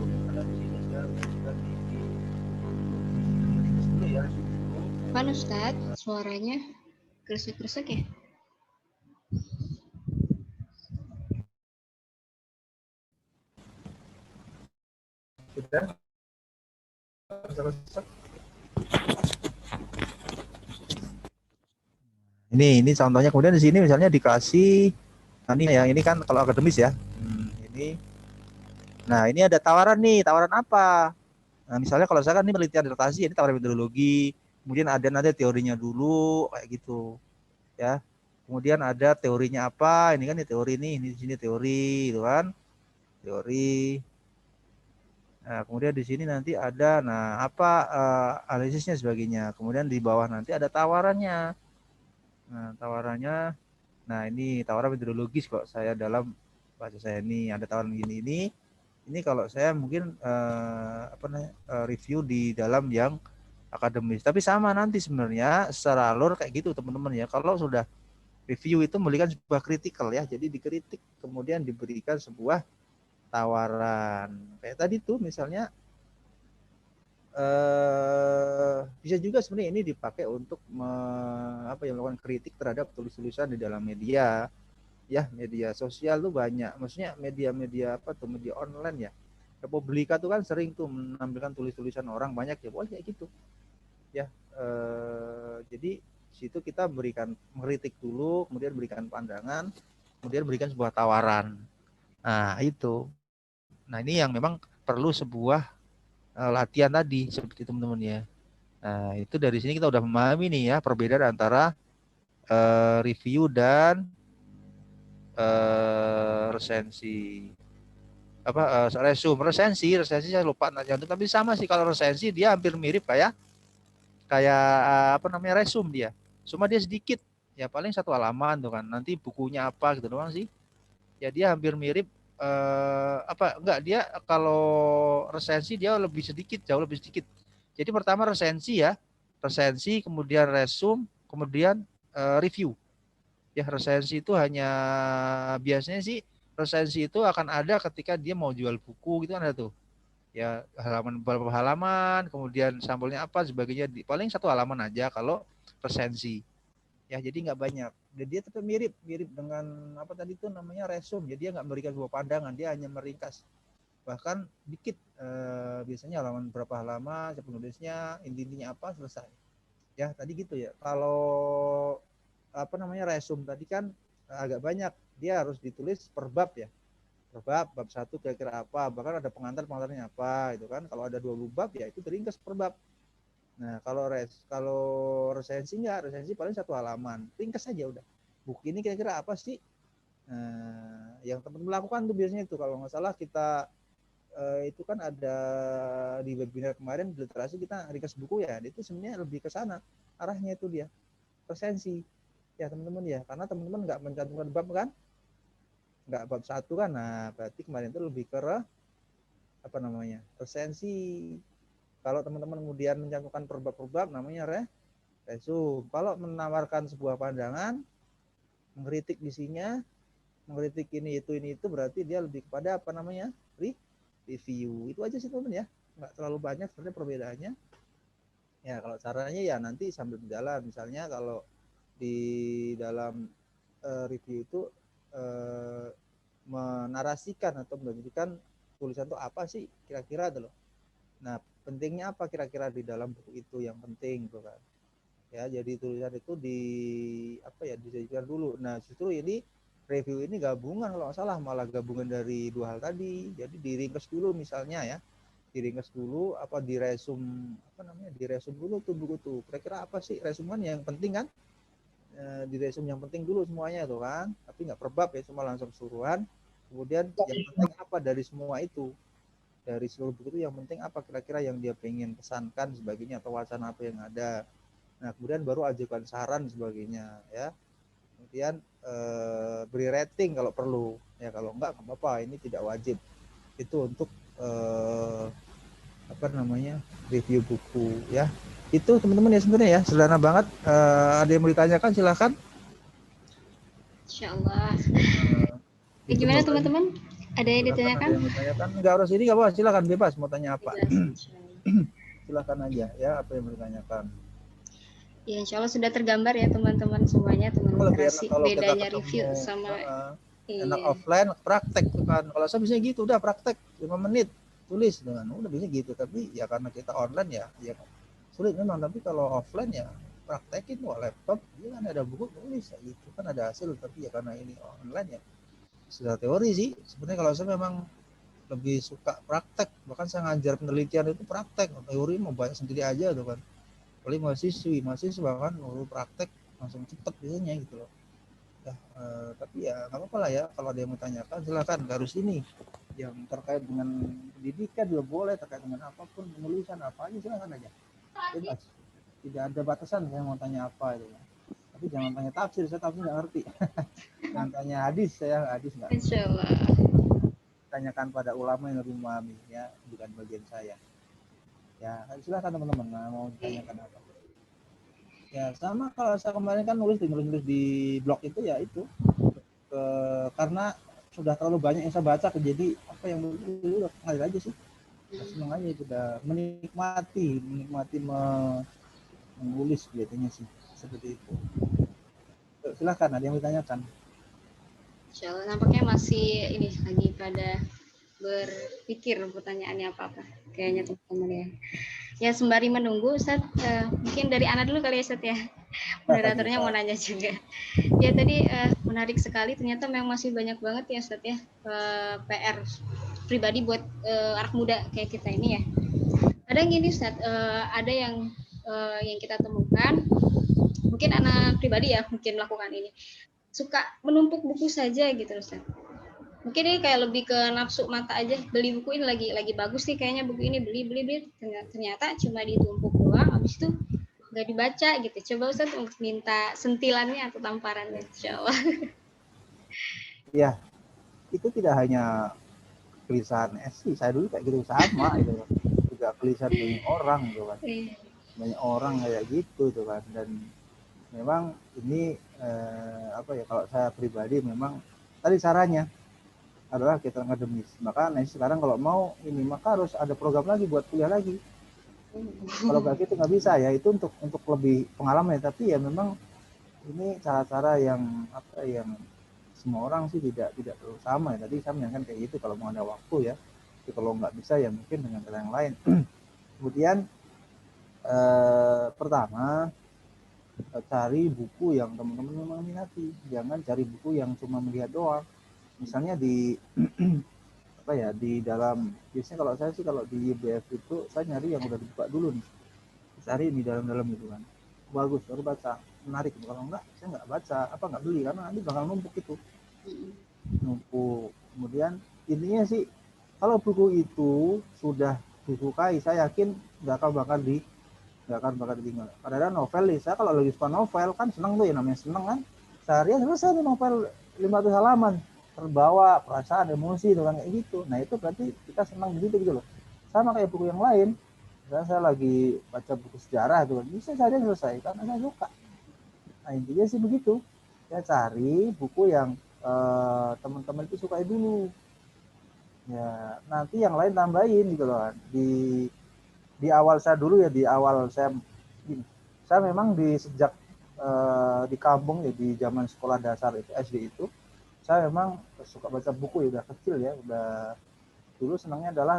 Speaker 1: Karena di sini saya berikan di dulu ya.
Speaker 3: Pan Ustadz, suaranya kresek-kresek ya?
Speaker 1: Sudah. Ini contohnya, kemudian di sini misalnya dikasih, nah ini ya, ini kan kalau akademis ya. Ini, nah ini ada tawaran nih, tawaran apa? Nah, misalnya kalau saya kan ini penelitian disertasi, ini tawaran metodologi, kemudian ada nanti teorinya dulu kayak gitu, ya. Kemudian ada teorinya apa? Ini kan ini teori nih, ini di sini teori, itu kan, teori. Nah, kemudian di sini nanti ada, nah apa analisisnya sebagainya. Kemudian di bawah nanti ada tawarannya. Nah, tawarannya, nah ini tawaran metodologis kok saya dalam bahasa saya ini ada tawaran gini ini. Ini kalau saya mungkin review di dalam yang akademis. Tapi sama nanti sebenarnya secara alur kayak gitu teman-teman ya. Kalau sudah review itu memberikan sebuah kritikal ya. Jadi dikritik kemudian diberikan sebuah tawaran. Kayak tadi tuh misalnya bisa juga sebenarnya ini dipakai untuk melakukan kritik terhadap tulis-tulisan di dalam media ya, media sosial tuh banyak, maksudnya media-media apa tuh, media online ya. Republika tuh kan sering tuh menampilkan tulis-tulisan orang banyak ya, boleh kayak gitu ya. Jadi situ kita berikan mengkritik dulu, kemudian berikan pandangan, kemudian berikan sebuah tawaran. Nah itu, nah ini yang memang perlu sebuah latihan tadi seperti itu teman-teman ya. Nah, itu dari sini kita udah memahami nih ya perbedaan antara review dan resensi. Apa resensi saya lupa nanya, tapi sama sih kalau resensi dia hampir mirip kayak apa namanya resume dia. Cuma dia sedikit ya paling satu halaman tuh kan. Nanti bukunya apa gitu doang sih. Ya dia hampir mirip apa enggak dia kalau resensi dia lebih sedikit, jauh lebih sedikit. Jadi pertama resensi ya, resensi kemudian resume, kemudian review. Ya resensi itu hanya biasanya sih resensi itu akan ada ketika dia mau jual buku gitu kan ada tuh. Ya halaman berapa halaman, kemudian sampulnya apa sebagainya, paling satu halaman aja kalau resensi. Ya jadi nggak banyak. Dan dia tetap mirip dengan apa tadi itu namanya resume. Jadi dia nggak memberikan sebuah pandangan, dia hanya meringkas. Bahkan dikit biasanya halaman berapa halaman, penulisnya, intinya apa, selesai. Ya tadi gitu ya. Kalau apa namanya resume tadi kan agak banyak, dia harus ditulis per bab ya. Per bab, bab 1 kira-kira apa, bahkan ada pengantarnya apa itu kan. Kalau ada 20 bab ya itu teringkas per bab. Nah, kalau resensi enggak, resensi paling satu halaman. Ringkas saja udah. Buku ini kira-kira apa sih? Nah, yang teman-teman lakukan tuh biasanya itu kalau nggak salah kita itu kan ada di webinar kemarin literasi kita ringkas buku ya. Itu sebenarnya lebih ke sana. Arahnya itu dia. Resensi. Ya, teman-teman ya. Karena teman-teman nggak mencantumkan bab kan? Nggak bab 1 kan. Nah, berarti kemarin itu lebih ke apa namanya? Resensi. Kalau teman-teman kemudian mencantumkan per bab namanya resume. Kalau menawarkan sebuah pandangan, mengkritik isinya, mengkritik ini itu berarti dia lebih kepada apa namanya review. Itu aja sih teman ya, nggak terlalu banyak sebenarnya perbedaannya. Ya kalau caranya ya nanti sambil berjalan. Misalnya kalau di dalam review itu menarasikan atau menjadikan tulisan itu apa sih kira-kira loh. Nah pentingnya apa kira-kira di dalam buku itu yang penting tuh kan. Ya jadi tulisan itu di apa ya disajikan dulu. Nah justru ini review ini gabungan kalau nggak salah, malah gabungan dari dua hal tadi. Jadi diringkas dulu misalnya ya, diringkas dulu apa di resume apa namanya, di resume dulu tuh buku tuh kira-kira apa sih resumen yang penting kan. Di resume yang penting dulu semuanya tuh kan, tapi nggak per bab ya, cuma langsung keseluruhan. Kemudian yang penting apa dari semua itu. dari seluruh buku itu yang penting apa kira-kira yang dia pengen pesankan sebagainya atau wacana apa yang ada. Nah kemudian baru ajukan saran sebagainya ya. Kemudian beri rating kalau perlu ya, kalau enggak nggak apa-apa, ini tidak wajib. Itu untuk apa namanya, review buku ya. Itu teman-teman ya sebenarnya ya, sederhana banget. Ada yang mau ditanyakan silahkan.
Speaker 3: Insya Allah.
Speaker 1: Itu
Speaker 3: Gimana
Speaker 1: Mbak Fani.
Speaker 3: teman-teman? Ada yang
Speaker 1: Silakan, ada
Speaker 3: ditanyakan?
Speaker 1: yang mau ditanyakan. Enggak harus ini, enggak apa, silakan bebas mau tanya apa.
Speaker 3: Bebas, insya Allah.
Speaker 1: Silakan aja ya, apa yang mau ditanyakan.
Speaker 3: Ya, insya Allah sudah tergambar ya teman-teman semuanya, teman
Speaker 1: Itu lebih enak
Speaker 3: literasi.
Speaker 1: kalau kita
Speaker 3: Bedanya
Speaker 1: ketemu,
Speaker 3: review sama
Speaker 1: enak
Speaker 3: iya.
Speaker 1: offline praktek tuh kan. Kalau saya bisa gitu, udah praktek 5 menit tulis dengan udah bisa gitu. Tapi ya karena kita online ya sulit memang. Tapi kalau offline ya praktekin tuh laptop, dia kan ada buku tulis ya, itu kan ada hasil. Tapi ya karena ini online ya sudah teori sih. Sebenarnya kalau saya memang lebih suka praktek, bahkan saya ngajar penelitian itu praktek, teori mau banyak sendiri aja tuh kan. Paling mahasiswa kan mau praktek langsung cepet biasanya gitu loh ya. Tapi ya nggak apa-apa lah ya, kalau ada yang mau tanyakan silakan. Harus ini yang terkait dengan pendidikan juga boleh, terkait dengan apapun, penulisan apa aja silakan aja, bebas, tidak ada batasan saya mau tanya apa itu. Tapi jangan tanya tafsir, saya tafsir nggak ngerti. Jangan tanya hadis, saya hadis nggak ngerti.
Speaker 3: Insya Allah.
Speaker 1: Tanyakan pada ulama yang lebih memahami ya, bukan bagian saya ya. Silakan teman-teman, mau ditanyakan apa ya. Sama kalau saya kemarin kan nulis di blog itu ya itu karena sudah terlalu banyak yang saya baca, jadi apa yang udah ngalir aja sih, senang aja, sudah menikmati menulis kelihatannya sih seperti itu. Silahkan, ada yang ditanyakan.
Speaker 3: Insya Allah nampaknya masih ini lagi pada berpikir pertanyaannya apa-apa kayaknya teman-teman ya. Ya sembari menunggu Ustaz, mungkin dari Ana dulu kali ya Ustaz ya. Moderatornya mau nanya juga. Ya tadi menarik sekali, ternyata memang masih banyak banget ya Ustaz ya PR pribadi buat anak muda kayak kita ini ya. Kadang gini Ustaz, ada yang kita temukan, mungkin anak pribadi ya mungkin melakukan ini, suka menumpuk buku saja gitu Ustaz. Mungkin ini kayak lebih ke nafsu mata aja, beli buku ini lagi bagus nih kayaknya buku ini, beli ternyata cuma ditumpuk doang, habis itu nggak dibaca gitu. Coba Ustaz untuk minta sentilannya atau tamparannya, insya Allah.
Speaker 1: Ya, itu tidak hanya kegelisahan sih, saya dulu kayak gitu sama gitu, juga kegelisahan banyak orang gitu kan, banyak orang kayak gitu tuh kan. Dan memang ini apa ya, kalau saya pribadi memang tadi caranya adalah kita akademis. Maka sekarang kalau mau ini maka harus ada program lagi buat kuliah lagi. Kalau nggak gitu nggak bisa ya, itu untuk lebih pengalaman ya. Tapi ya memang ini cara-cara yang apa yang semua orang sih tidak terlalu sama ya. Tadi saya menyampaikan kayak gitu kalau mau ada waktu ya. Tapi kalau nggak bisa ya mungkin dengan cara yang lain. Kemudian pertama cari buku yang teman-teman memang minati, jangan cari buku yang cuma melihat doang. Misalnya di apa ya, di dalam, biasanya kalau saya sih kalau di YBF itu saya nyari yang udah dibuka dulu nih, cari di dalam itu kan bagus baru baca, menarik. Kalau enggak saya nggak baca, apa nggak beli, karena nanti bakal numpuk itu, numpuk. Kemudian intinya sih kalau buku itu sudah disukai, saya yakin nggak akan bakal ditinggal. Padahal novel nih, saya kalau lagi suka novel kan seneng tuh ya, namanya seneng kan, seharian selesai nih novel 500 halaman, terbawa perasaan emosi dengan kayak gitu. Nah itu berarti kita senang di situ gitu loh. Sama kayak buku yang lain, misalnya saya lagi baca buku sejarah tuh kan, bisa seharian selesai karena saya suka. Nah intinya sih begitu, ya cari buku yang teman-teman itu sukai dulu ya, nanti yang lain tambahin gitu loh. Di awal saya dulu ya, di awal saya memang di sejak di kampung ya, di zaman sekolah dasar itu SD itu saya memang suka baca buku ya, udah kecil ya, udah dulu senangnya adalah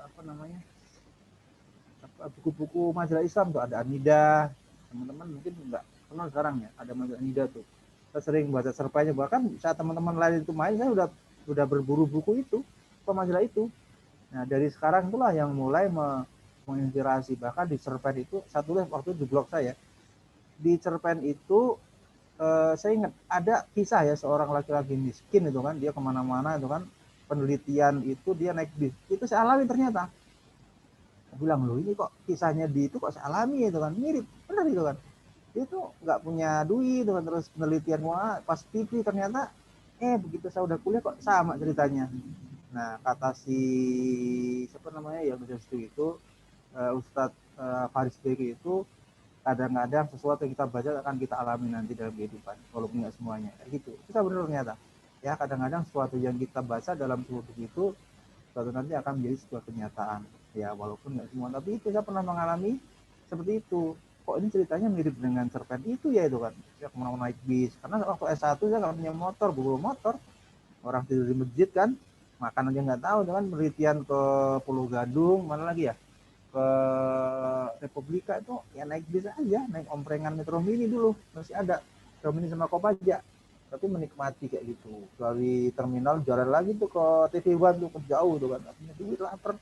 Speaker 1: apa namanya, buku-buku majalah Islam tuh, ada Anida, teman-teman mungkin nggak kenal sekarang ya, ada majalah Anida tuh, saya sering baca cerpennya, bahkan saat teman-teman lain itu main saya udah berburu buku itu, majalah itu. Nah dari sekarang itulah yang mulai menginspirasi. Bahkan di cerpen itu saya tulis waktu di blog saya, di cerpen itu saya ingat ada kisah ya, seorang laki-laki miskin itu kan, dia kemana-mana itu kan penelitian itu dia naik bis. Itu saya alami ternyata. Saya bilang, loh ini kok kisahnya di itu kok saya alami itu kan, mirip, benar itu kan. Dia tuh nggak punya duit kan, terus penelitian wah pas TV ternyata begitu saya udah kuliah kok sama ceritanya. Nah kata si siapa namanya yang dosen itu Ustadz Faris Beki itu, kadang-kadang sesuatu yang kita baca akan kita alami nanti dalam kehidupan, walaupun nggak semuanya kayak gitu. Itu benar ternyata ya, kadang-kadang sesuatu yang kita baca dalam sebuah buku itu suatu nanti akan menjadi sebuah kenyataan ya, walaupun nggak semua. Tapi itu saya pernah mengalami seperti itu. Kok ini ceritanya mirip dengan cerpen itu ya, itu kan saya kemana-mana naik bis, karena waktu S1 saya nggak punya motor, bawa motor, orang tidur di masjid kan, makan aja nggak tahu dengan penelitian ke Pulau Gadung mana lagi ya, ke Republika itu ya naik bis aja, naik omprengan Metro Mini dulu masih ada Metro Mini sama Kopaja, tapi menikmati kayak gitu. Dari terminal jalan lagi tuh ke TV One tuh, ke jauh tuh kan, punya duit lapar,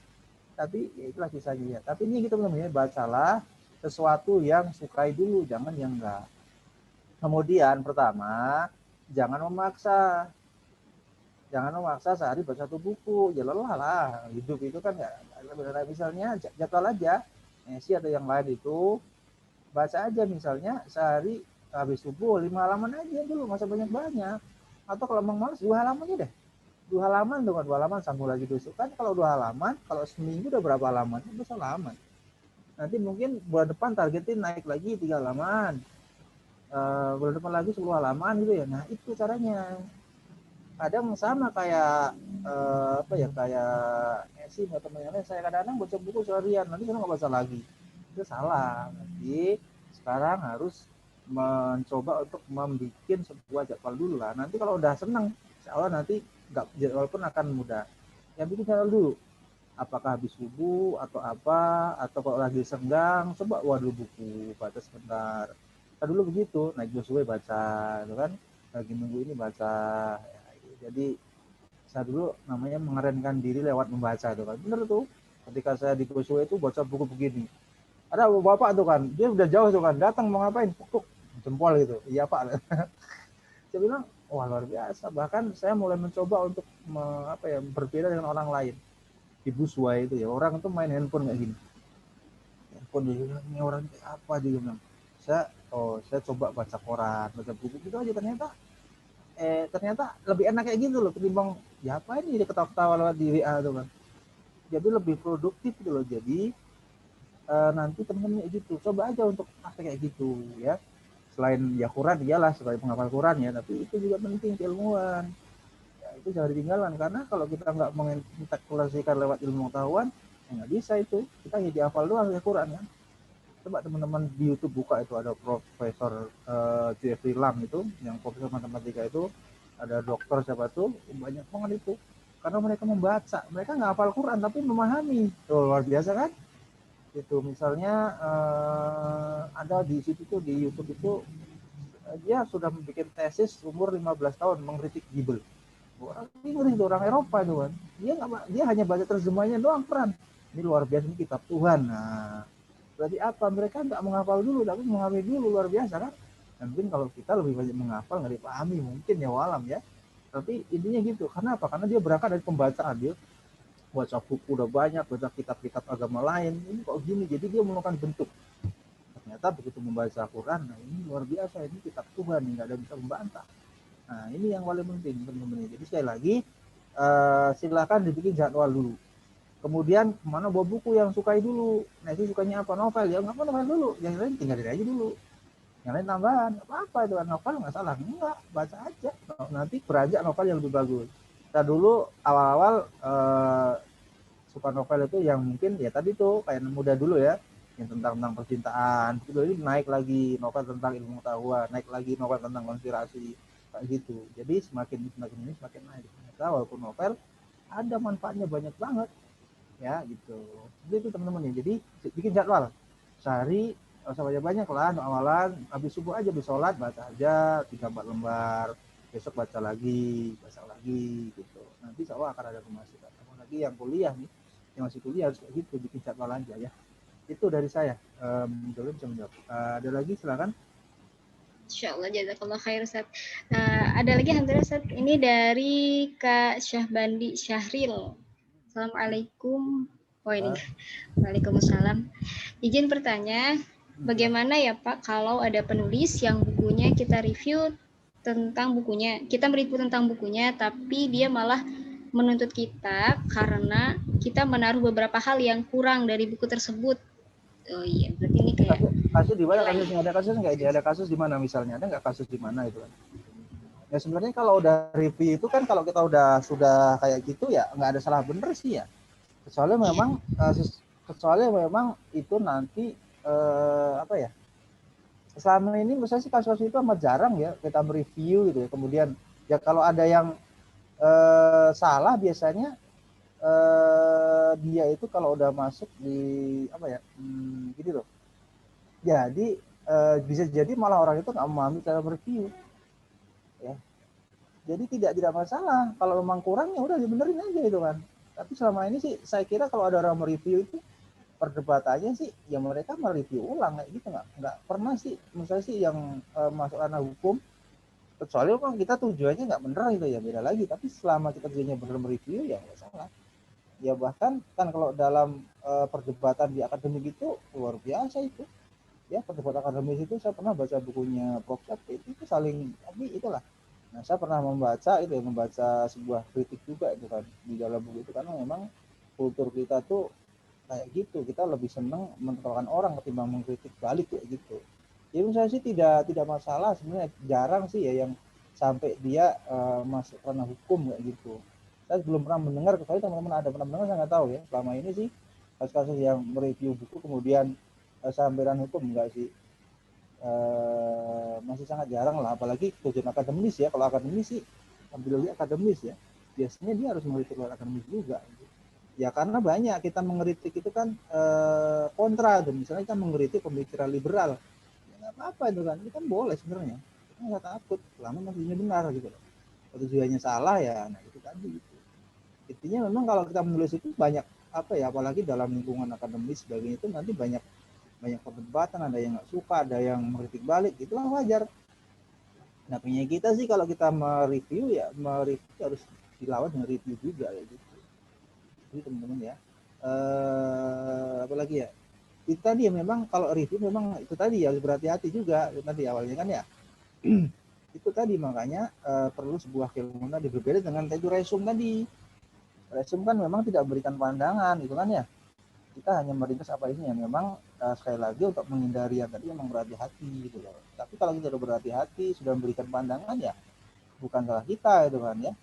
Speaker 1: tapi ya itulah kisahnya ya. Tapi ini kita namanya bacalah sesuatu yang sukai dulu, jangan yang enggak. Kemudian pertama, jangan memaksa, sehari baca satu buku, ya lelah lah, hidup itu kan nggak, misalnya jadwal aja, sih ada yang lain itu baca aja, misalnya sehari habis subuh 5 halaman aja dulu, masa banyak-banyak, atau kalau memang malas 2 halaman aja deh, 2 halaman tuh kan, 2 halaman sambung lagi besok kan, kalau 2 halaman, kalau seminggu udah berapa halaman, itu halaman, nanti mungkin bulan depan targetin naik lagi 3 halaman, bulan depan lagi 10 halaman gitu ya. Nah itu caranya. Kadang sama kayak apa ya, kayak Messi atau teman-teman saya, kadang-kadang baca buku seharian nanti saya nggak baca lagi, itu salah. Nanti sekarang harus mencoba untuk membuat sebuah jadwal dulu lah, nanti kalau udah senang insya Allah nanti nggak, jadwal pun akan mudah. Yang bikin jadwal dulu, apakah habis subuh atau apa, atau kalau lagi senggang coba waduh buku baca sebentar. Kita dulu begitu, naik busway baca itu kan, lagi nunggu ini baca. Jadi saya dulu namanya mengerenkan diri lewat membaca tuh kan, bener tuh. Ketika saya di busway itu baca buku begini, ada bapak tuh kan, dia udah jauh tuh kan, datang mau ngapain, pukuk jempol gitu, iya pak. Saya bilang wah luar biasa. Bahkan saya mulai mencoba untuk berbeda dengan orang lain di busway itu ya, orang itu main handphone kayak gini, handphone dia bilang ini orang apa, dia bilang saya coba baca koran, baca buku gitu aja, ternyata lebih enak kayak gitu loh, ketimbang ya apa ini dia ketawa-ketawa lewat di WA tuh kan. Jadi lebih produktif gitu loh. Jadi nanti temen-temen gitu coba aja untuk kayak gitu ya. Selain ya Quran iyalah sebagai penghafal Quran ya, tapi itu juga penting keilmuan ya, itu jangan ditinggalkan, karena kalau kita nggak mengintegrasikan lewat ilmu pengetahuan ya nggak bisa itu, kita hanya dihafal doang ya Quran kan. Coba teman-teman di YouTube buka, itu ada Profesor Jeffrey Lang itu, yang profesor matematika itu, ada dokter siapa tuh, banyak banget itu, karena mereka membaca, mereka nggak hafal Quran tapi memahami, tuh luar biasa kan. Itu misalnya ada di situ tuh di YouTube itu, dia sudah membuat tesis umur 15 tahun mengkritik Bible. Orang Inggris itu, orang Eropa itu kan, dia hanya baca terjemahnya doang Quran, ini luar biasa, ini kitab Tuhan. Nah berarti apa, mereka nggak menghafal dulu tapi menghafal dulu, luar biasa kan. Dan mungkin kalau kita lebih banyak menghafal nggak dipahami mungkin ya walam ya, tapi intinya gitu. Karena apa, karena dia berangkat dari pembacaan, dia baca buku udah banyak, baca kitab-kitab agama lain, ini kok gini, jadi dia menemukan bentuk. Ternyata begitu membaca Quran, nah ini luar biasa, ini kitab Tuhan, nggak ada bisa membantah. Nah ini yang paling penting teman-teman. Jadi sekali lagi silakan dibikin jadwal dulu, kemudian mana bawa buku yang sukai dulu. Nah itu sukanya apa, novel ya, nggak apa novel dulu, yang lain tinggalin aja dulu, yang lain tambahan apa itu kan, novel nggak salah, enggak, baca aja, nanti beranjak novel yang lebih bagus. Kita dulu awal-awal suka novel itu yang mungkin ya tadi tuh kayak muda dulu ya, yang tentang percintaan itu, ini naik lagi novel tentang ilmu pengetahuan, naik lagi novel tentang konspirasi kayak gitu. Jadi semakin ini semakin naik. Ternyata walaupun novel ada manfaatnya banyak banget ya gitu. Jadi itu teman-teman ya, jadi bikin jadwal sehari, usah banyak lah, awalan habis subuh aja, habis sholat baca aja 3-4 lembar, besok baca lagi gitu, nanti insya Allah akan ada pemasukan. Lagi yang kuliah nih, yang masih kuliah harus kayak gitu, bikin jadwal aja ya. Itu dari saya. Bisa menjawab. Ada lagi silakan.
Speaker 3: Insyaallah, jazakallah khair Ustaz. Ada lagi alhamdulillah Ustaz. Ini dari Kak Syahbandi Syahril. Assalamualaikum. Oh ini. Waalaikumsalam. Izin bertanya, bagaimana ya Pak kalau ada penulis yang bukunya kita review tentang bukunya, kita mereview tentang bukunya, tapi dia malah menuntut kita karena kita menaruh beberapa hal yang kurang dari buku tersebut. Oh iya, berarti ini kayak
Speaker 1: kasus di mana kasusnya? Ada kasus nggak? Ada kasus di mana misalnya? Ada nggak kasus di mana itu kan? Ya sebenarnya kalau udah review itu kan kalau kita sudah kayak gitu ya nggak ada salah bener sih ya. Kecuali memang itu nanti apa ya? Selama ini menurut saya sih kasus-kasus itu amat jarang ya kita mereview gitu ya. Kemudian ya kalau ada yang salah biasanya dia itu kalau udah masuk di apa ya? Gini loh. Jadi bisa jadi malah orang itu nggak memahami cara mereview. Ya. Jadi tidak masalah. Kalau memang kurang ya udah dibenerin aja itu kan. Tapi selama ini sih saya kira kalau ada orang mereview itu perdebatannya sih ya mereka mereview ulang kayak gitu nggak pernah sih menurut saya sih yang masuk ranah hukum, kecuali memang kita tujuannya nggak bener itu ya beda lagi. Tapi selama kita tujuannya bener mereview ya nggak salah. Ya bahkan kan kalau dalam perdebatan di akademik itu luar biasa itu. Ya perdebatan akademis itu saya pernah baca bukunya Prof. itu saling tapi itulah. Nah saya pernah membaca sebuah kritik juga itu kan di dalam buku itu karena memang kultur kita tuh kayak gitu, kita lebih senang menertawakan orang ketimbang mengkritik balik kayak gitu. Jadi menurut saya sih tidak masalah sebenarnya, jarang sih ya yang sampai dia masuk ranah hukum kayak gitu. Saya belum pernah mendengar, kecuali teman-teman ada pernah mendengar saya nggak tahu ya. Selama ini sih kasus-kasus yang mereview buku kemudian sampai ranah hukum enggak sih. Masih sangat jarang lah, apalagi tujuan akademis ya. Kalau akademis sih ambil akademis ya, biasanya dia harus mengkritik akademis juga. Ya karena banyak kita mengkritik itu kan kontra tuh. Misalnya kita mengkritik pemikiran liberal, ya nggak apa-apa itu kan, itu kan boleh sebenarnya. Kita nggak takut, selama maksudnya benar gitu loh. Kalau tujuannya salah ya, nah itu tadi. Gitu. Intinya memang kalau kita menulis itu banyak apa ya, apalagi dalam lingkungan akademis sebagainya itu nanti banyak perdebatan, ada yang nggak suka, ada yang mengkritik balik, itulah wajar. Nah punya kita sih kalau kita mereview ya mereview harus dilawan dengan review juga ya gitu. Jadi teman-teman ya apalagi ya itu tadi ya, memang kalau review memang itu tadi ya harus berhati-hati juga itu tadi awalnya kan ya. Itu tadi makanya perlu sebuah keilmuan tadi berbeda dengan tadi resume tadi. Resume kan memang tidak memberikan pandangan gitu kan ya, kita hanya meringkas apa isinya. Memang sekali lagi untuk menghindari yang tadi memang berhati-hati gitu loh. Tapi kalau kita sudah berhati-hati sudah memberikan pandangan ya bukan salah kita itu kan ya,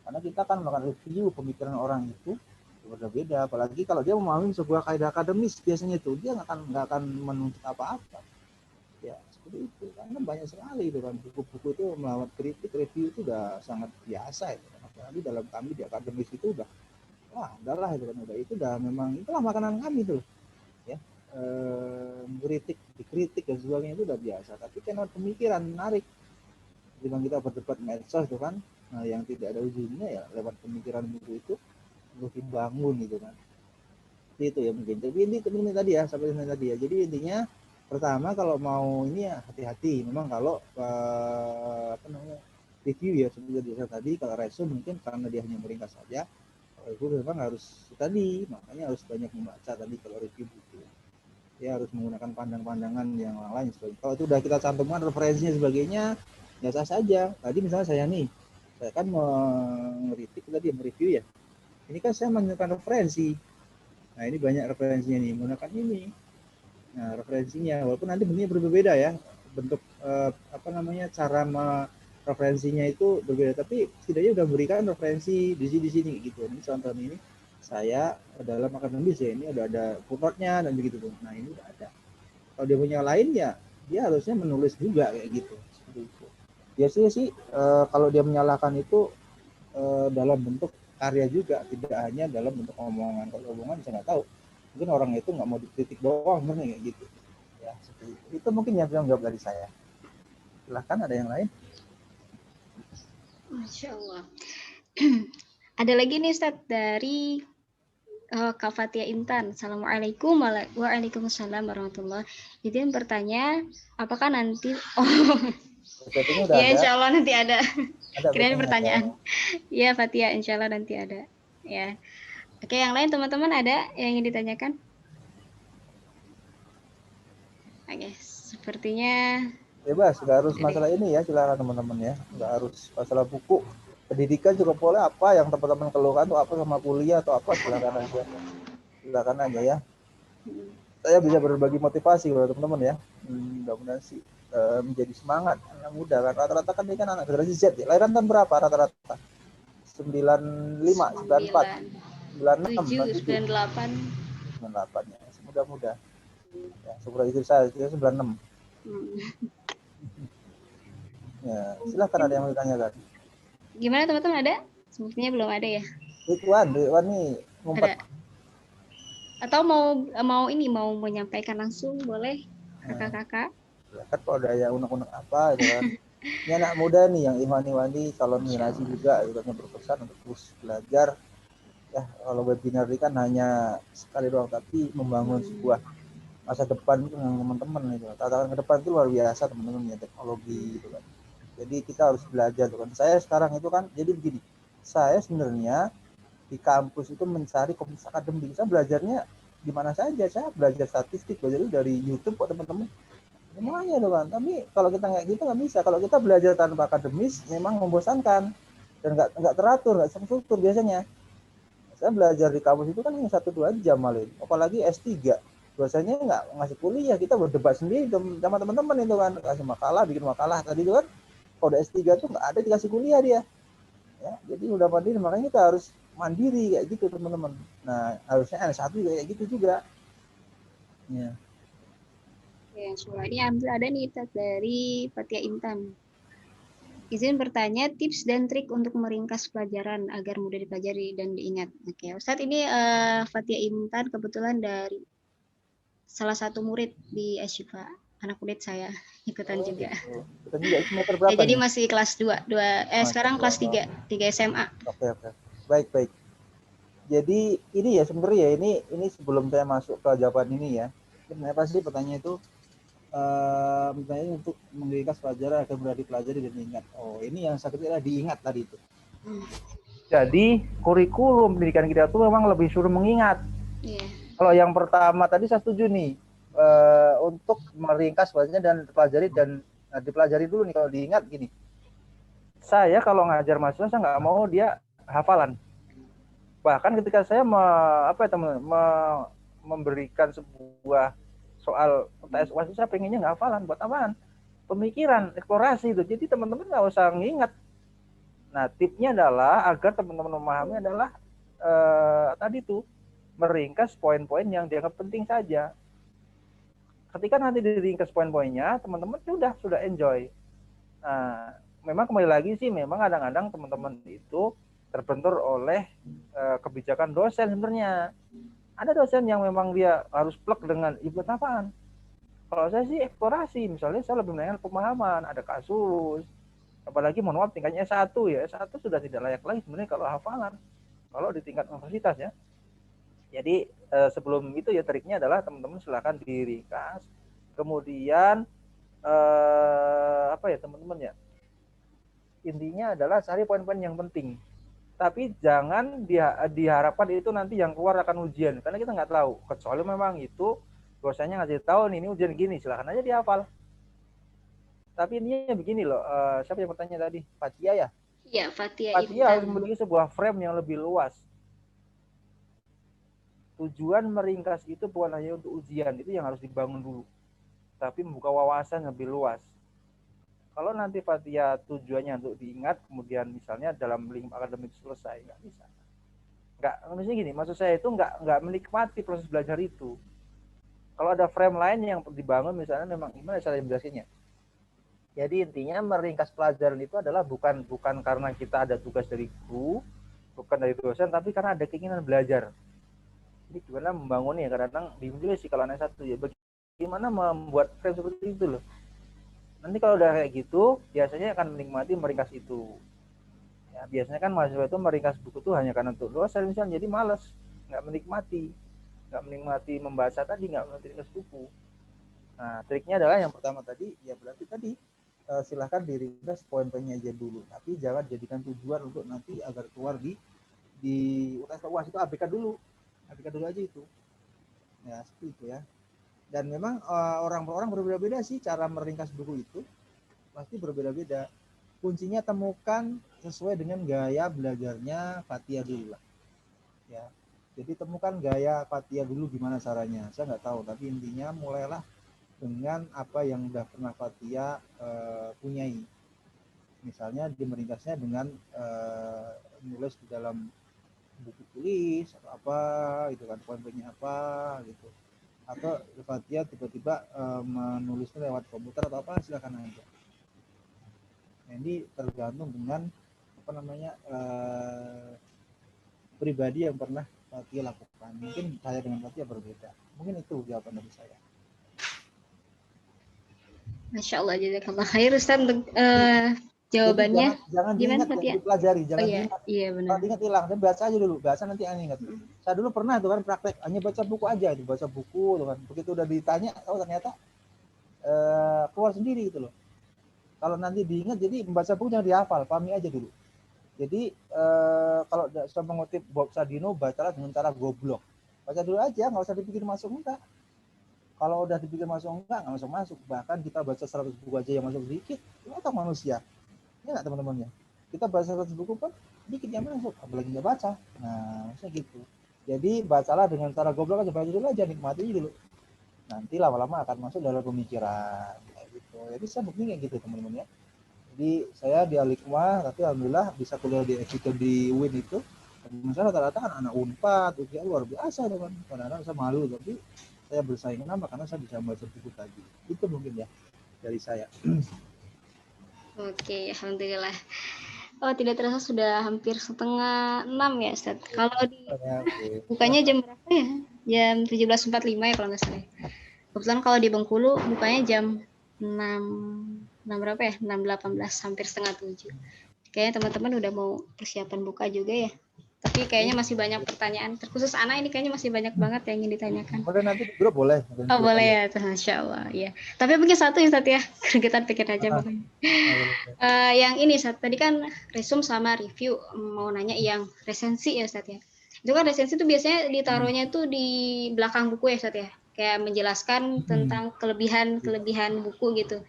Speaker 1: karena kita kan melakukan review pemikiran orang itu berbeda. Apalagi kalau dia memahami sebuah kaidah akademis, biasanya itu dia nggak akan menuntut apa-apa ya seperti itu. Karena banyak sekali itu kan buku-buku itu melawan kritik review itu udah sangat biasa itu. Apalagi dalam kami di akademis itu udah wah udahlah itu kan, udah itu udah memang itulah makanan kami tuh ya, mengkritik dikritik dan sebagainya itu udah biasa. Tapi kan pemikiran menarik dimana kita berdebat medsos itu kan, nah yang tidak ada ujungnya ya lewat pemikiran buku itu untuk dibangun gitu kan. Itu ya mungkin. Tapi ini tadi ya sampai ini tadi ya. Jadi intinya pertama kalau mau ini ya hati-hati. Memang kalau apa namanya review ya seperti tadi, kalau resume mungkin karena dia hanya meringkas saja. Kalau itu memang harus tadi, makanya harus banyak membaca tadi kalau review buku. Ya harus menggunakan pandangan yang lain sebagainya. Kalau itu udah kita cantumkan referensinya sebagainya, ya sah saja. Tadi misalnya saya kan mengkritik tadi mereview ya. Ini kan saya menunjukkan referensi. Nah ini banyak referensinya nih, menggunakan ini. Nah referensinya, walaupun nanti bentuknya berbeda ya, bentuk apa namanya cara referensinya itu berbeda, tapi setidaknya udah berikan referensi di sini gitu. Ini contoh ini saya dalam akademis ya, ini udah ada footnote-nya dan begitu tuh. Nah ini udah ada. Kalau dia punya lain ya, dia harusnya menulis juga kayak gitu. Seperti itu. Biasanya sih kalau dia menyalahkan itu dalam bentuk karya juga, tidak hanya dalam bentuk omongan. Kalau omongan saya nggak tahu, mungkin orang itu nggak mau dikritik doang sebenarnya kayak gitu ya. Seperti itu mungkin yang jawab dari saya. Silahkan ada yang lain.
Speaker 3: Masya Allah. Ada lagi nih Ustaz dari Kak Fatia Intan. Assalamualaikum. Waalaikumsalam warahmatullahi. Jadi yang bertanya, apakah nanti
Speaker 1: BPT-nya udah
Speaker 3: Ya,
Speaker 1: ada.
Speaker 3: insya Allah nanti ada.
Speaker 1: Ada
Speaker 3: Kirain
Speaker 1: BPT-nya
Speaker 3: pertanyaan.
Speaker 1: ada.
Speaker 3: Iya, Fatia, insya Allah nanti ada. Ya. Oke, yang lain teman-teman ada yang ingin ditanyakan? Oke, sepertinya
Speaker 1: Bebas, nggak harus
Speaker 3: ada deh.
Speaker 1: masalah ini ya, silakan teman-teman ya, nggak harus masalah buku. Pendidikan juga boleh, apa yang teman-teman keluhkan tuh apa sama kuliah atau apa, silakan aja ya. Saya bisa berbagi motivasi kepada teman-teman ya. Mudah-mudahan sih menjadi semangat anak muda kan. Rata-rata kan ini kan anak generasi Z ya. Lahiran tahun berapa rata-rata? 95, 94, 96,
Speaker 3: 7,
Speaker 1: 97,
Speaker 3: 98.
Speaker 1: 98 ya. Mudah-mudah. Ya, seperti istri saya 96. Ya, silakan ada yang mau ditanyakan.
Speaker 3: Gimana teman-teman, ada? Sepertinya belum ada ya.
Speaker 1: Ridwan nih ngumpet.
Speaker 3: Ada. Atau mau ini mau menyampaikan langsung boleh kakak-kakak.
Speaker 1: Ya kan kalau ada yang unek-unek apa gitu kan. Ini anak muda nih yang ihwani-ihwani calon generasi juga gitu kan, berpesan untuk terus belajar. Ya kalau webinar ini kan hanya sekali doang, tapi membangun sebuah masa depan itu dengan teman-teman gitu. Tantangan ke depan itu luar biasa teman-teman ya, teknologi gitu kan. Jadi kita harus belajar tuh kan. Saya sekarang itu kan jadi begini. Saya sebenarnya di kampus itu mencari komunitas akademik. Saya belajarnya di mana saja. Saya belajar statistik, belajar dari YouTube kok teman-teman. Semuanya tuh kan. Tapi kalau kita nggak gitu nggak bisa. Kalau kita belajar tanpa akademis memang membosankan dan nggak teratur, nggak terstruktur biasanya. Saya belajar di kampus itu kan hanya 1-2 jam malah. Apalagi S3. Biasanya nggak ngasih kuliah, kita berdebat sendiri sama teman-teman itu kan, kasih makalah, bikin makalah tadi itu kan. Kalau udah S3 tuh nggak ada dikasih kuliah dia. Ya, jadi udah mandiri, makanya kita harus mandiri kayak gitu teman-teman. Nah, harusnya N1 kayak gitu juga. Ya.
Speaker 3: Ya, ini ambil ada nih dari Fatia Intan. Izin bertanya tips dan trik untuk meringkas pelajaran agar mudah dipelajari dan diingat. Oke, Ustadz ini Fatia Intan kebetulan dari salah satu murid di Asyifa, anak murid saya ikutan juga.
Speaker 1: Gitu. Kita juga semester
Speaker 3: Ya,
Speaker 1: berapa
Speaker 3: jadi
Speaker 1: nih?
Speaker 3: masih kelas 2, sekarang kelas 3 SMA.
Speaker 1: Oke. Baik. Jadi ini ya sebenarnya ya ini sebelum saya masuk ke jawaban ini ya. Sebenarnya pasti pertanyaan itu pertanyaan untuk mengringkas pelajaran agar mudah dipelajari dan diingat. Oh, ini yang saya kira diingat tadi itu. Jadi kurikulum pendidikan kita itu memang lebih suruh mengingat.
Speaker 3: Yeah.
Speaker 1: Kalau yang pertama tadi saya setuju nih, untuk meringkas pelajaran dan dipelajari dulu nih. Kalau diingat gini, saya kalau ngajar mahasiswa saya nggak mau dia hafalan. Bahkan ketika saya memberikan sebuah soal UTS UAS, saya pengennya nggak hafalan. Buat apaan? Pemikiran, eksplorasi itu. Jadi teman-teman nggak usah ngingat. Nah, tipnya adalah agar teman-teman memahami adalah tadi tuh meringkas poin-poin yang dianggap penting saja. Ketika nanti diringkas poin-poinnya, teman-teman sudah enjoy. Nah, memang kembali lagi sih, memang kadang-kadang teman-teman itu terbentur oleh kebijakan dosen sebenarnya. Ada dosen yang memang dia harus plek dengan ibu apaan. Kalau saya sih eksplorasi, misalnya saya lebih menanyakan pemahaman, ada kasus, apalagi mohon maaf tingkatnya S1 ya, S1 sudah tidak layak lagi sebenarnya kalau hafalan, kalau di tingkat universitas ya. Jadi sebelum itu ya triknya adalah teman-teman silakan diringkas, kemudian apa ya teman-teman ya, intinya adalah cari poin-poin yang penting, tapi jangan diharapkan itu nanti yang keluar akan ujian, karena kita nggak tahu, kecuali memang itu dosennya ngasih tahu nih ini ujian gini, silahkan aja dihafal. Tapi ini begini loh, siapa yang bertanya tadi? Fatia ya?
Speaker 3: Iya, Fatia
Speaker 1: harus memiliki sebuah frame yang lebih luas. Tujuan meringkas itu bukan hanya untuk ujian, itu yang harus dibangun dulu, tapi membuka wawasan lebih luas. Kalau nanti Fatia tujuannya untuk diingat, kemudian misalnya dalam lingkup akademik selesai, nggak bisa. Maksudnya gini, maksud saya itu nggak menikmati proses belajar itu. Kalau ada frame lain yang dibangun, misalnya memang gimana cara menjelaskannya? Jadi intinya meringkas pelajaran itu adalah bukan karena kita ada tugas dari guru, bukan dari dosen, tapi karena ada keinginan belajar. Ini gimana membangunnya? Kadang-kadang bingung juga sih kalau anak satu ya. Bagaimana membuat frame seperti itu loh. Nanti kalau udah kayak gitu, biasanya akan menikmati meringkas itu. Ya, biasanya kan mahasiswa itu meringkas buku itu hanya karena untuk dosen misalnya, jadi malas, nggak menikmati membaca tadi, nggak menikmati ringkas buku. Nah, triknya adalah yang pertama tadi, ya berarti tadi silahkan di-refresh poin-poinnya aja dulu, tapi jangan jadikan tujuan untuk nanti agar keluar di UTS UAS. Itu abaikan dulu aja itu ya, seperti itu ya. Dan memang orang per orang berbeda-beda sih cara meringkas buku itu, pasti berbeda-beda. Kuncinya temukan sesuai dengan gaya belajarnya Fathia dulu lah ya. Jadi temukan gaya Fathia dulu gimana caranya, saya nggak tahu, tapi intinya mulailah dengan apa yang udah pernah Fathia punyai. Misalnya dia meringkasnya dengan nulis di dalam buku tulis atau apa gitu kan, poin-poinnya apa gitu, atau Fathia tiba-tiba menulisnya lewat komputer atau apa, silakan aja. Nah, ini tergantung dengan apa namanya pribadi yang pernah Fathia lakukan. Mungkin saya dengan Fathia berbeda. Mungkin itu jawaban dari saya.
Speaker 3: Masya Allah, jazakallah khair Ustaz untuk jawabannya.
Speaker 1: Jadi jangan
Speaker 3: Gimana
Speaker 1: diingat,
Speaker 3: Fathia?
Speaker 1: jangan dipelajari, jangan
Speaker 3: iya,
Speaker 1: diingat.
Speaker 3: iya benar.
Speaker 1: Kalau diingat hilang, dan baca aja dulu, baca nanti aneh ingat. Saya dulu pernah tuh kan praktek, hanya baca buku aja, itu baca buku tuh kan. Begitu udah ditanya, oh ternyata keluar sendiri gitu loh. Kalau nanti diingat, jadi membaca buku jangan dihafal, pahami aja dulu. Jadi kalau sudah mengutip Bob Sadino, bacalah dengan cara goblok. Baca dulu aja, nggak usah dipikir masuk enggak. Kalau udah dipikir masuk enggak, nggak masuk. Bahkan kita baca 100 buku aja yang masuk sedikit, itu otak manusia. Ya nggak teman-temannya? Kita baca 100 buku pun dikit yang masuk, apalagi nggak baca. Nah, maksudnya gitu. Jadi bacalah dengan cara goblok aja, baca dulu aja, nikmati dulu. Nanti lama-lama akan masuk dalam pemikiran. Kayak gitu. Jadi saya buktinya kayak gitu teman-teman ya. Jadi saya di Al-Hikmah, tapi alhamdulillah bisa kuliah di FIK di UIN itu. Misalnya rata-rata kan anak Unpad, UGM luar biasa teman. Kadang-kadang saya malu, tapi saya bersaing. Kenapa? Karena saya bisa baca buku tadi. Itu mungkin ya dari saya.
Speaker 3: Oke, alhamdulillah. Oh, tidak terasa sudah hampir 5:30 ya, Ustaz. Kalau di bukanya jam berapa ya? Jam 17.45 ya kalau nggak salah. Kebetulan kalau di Bengkulu bukanya jam 6 berapa ya? 6.18, hampir 6:30. Kayaknya teman-teman udah mau persiapan buka juga ya. Tapi kayaknya masih banyak pertanyaan. Terkhusus anak ini kayaknya masih banyak banget yang ingin ditanyakan.
Speaker 1: Boleh nanti di grup boleh.
Speaker 3: Oh boleh ya, Masya Allah. Ya. Tapi mungkin satu ya, Ustaz ya. Kita pikir aja pokoknya. Yang ini, Ustaz. Tadi kan resume sama review. Mau nanya yang resensi ya, Ustaz ya. Itu kan resensi itu biasanya ditaruhnya tuh di belakang buku ya, Ustaz ya. Kayak menjelaskan tentang kelebihan buku gitu.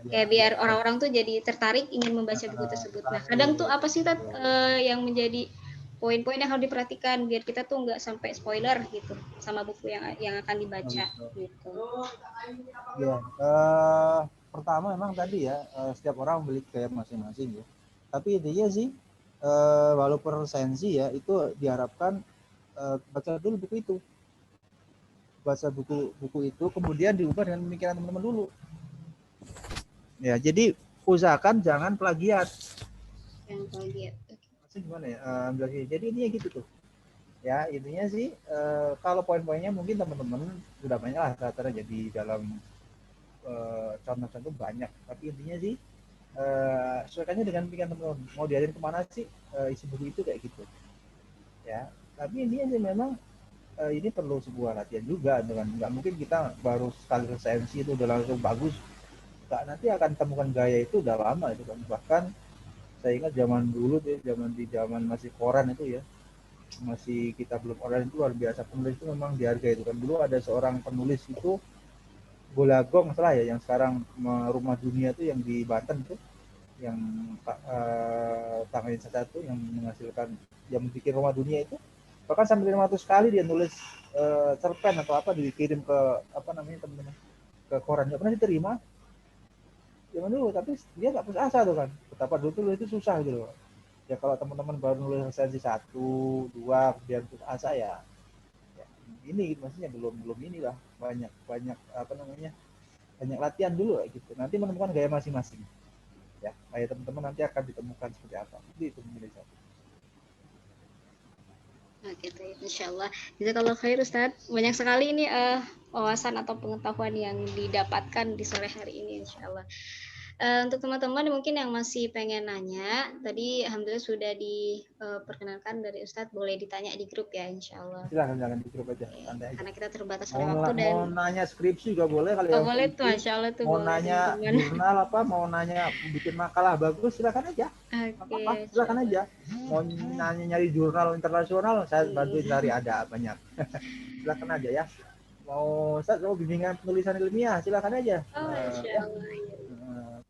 Speaker 3: Kayak biar orang-orang tuh jadi tertarik ingin membaca buku tersebut. Nah, kadang tuh apa sih, Ustaz, yang menjadi poin-poin yang harus diperhatikan biar kita tuh nggak sampai spoiler gitu sama buku yang akan dibaca gitu.
Speaker 1: Ya, pertama memang tadi ya setiap orang memiliki gaya masing-masing ya. Tapi intinya sih walaupun resensi ya itu diharapkan baca dulu buku itu, baca buku itu kemudian diubah dengan pemikiran teman-teman dulu. Ya, jadi usahakan jangan plagiat.
Speaker 3: Jangan plagiat.
Speaker 1: Gimana ya? Jadi intinya gitu tuh. Ya intinya sih kalau poin-poinnya mungkin teman-teman sudah banyak lah rata-rata jadi dalam contoh-contoh banyak, tapi intinya sih sesuaikannya dengan pikiran teman-teman mau diajarin kemana sih isi buku itu kayak gitu ya. Tapi intinya sih memang ini perlu sebuah latihan juga, dengan nggak mungkin kita baru sekali resensi itu udah langsung bagus. Nggak, nanti akan temukan gaya itu udah lama itu kan. Bahkan saya ingat zaman dulu tuh, zaman masih koran itu ya, masih kita belum online itu luar biasa, penulis itu memang dihargai itu kan. Dulu ada seorang penulis itu Bolagong salah ya, yang sekarang Rumah Dunia itu yang di Banten tuh, yang tangannya satu yang menghasilkan, yang bikin Rumah Dunia itu bahkan sampai 500 kali dia nulis cerpen atau apa dikirim ke apa namanya teman-teman ke koran, nggak pernah diterima zaman dulu. Tapi dia nggak putus asa tuh kan, betapa dulu tuh itu susah gitu loh. Ya kalau teman-teman baru nulis resensi 1, 2 kemudian putus asa ya ini maksudnya belum inilah, banyak apa namanya, banyak latihan dulu gitu, nanti menemukan gaya masing-masing ya. Kayak teman-teman nanti akan ditemukan seperti apa, itu menjadi satu.
Speaker 3: Oke, insya Allah. Jazakallah khair, Ustadz. Banyak sekali ini wawasan atau pengetahuan yang didapatkan di sore hari ini, insya Allah. Untuk teman-teman mungkin yang masih pengen nanya, tadi alhamdulillah sudah diperkenalkan dari Ustadz, boleh ditanya di grup ya, insya Allah.
Speaker 1: Silakan di grup aja,
Speaker 3: Oke,
Speaker 1: santai aja.
Speaker 3: karena kita terbatas
Speaker 1: Mau,
Speaker 3: oleh waktu dan
Speaker 1: mau nanya skripsi juga boleh kali
Speaker 3: oh,
Speaker 1: ya.
Speaker 3: boleh tuh, Masya Allah tuh,
Speaker 1: Mau
Speaker 3: boleh
Speaker 1: nanya
Speaker 3: teman-teman.
Speaker 1: jurnal apa, mau nanya bikin makalah bagus, silakan aja.
Speaker 3: Oke,
Speaker 1: Apa, silakan aja. Mau nanya nyari jurnal internasional, saya bantu cari, ada banyak. Silakan aja ya. Mau Ustaz, mau bimbingan penulisan ilmiah, silakan aja.
Speaker 3: Oh, Masya
Speaker 1: Ya.
Speaker 3: Allah.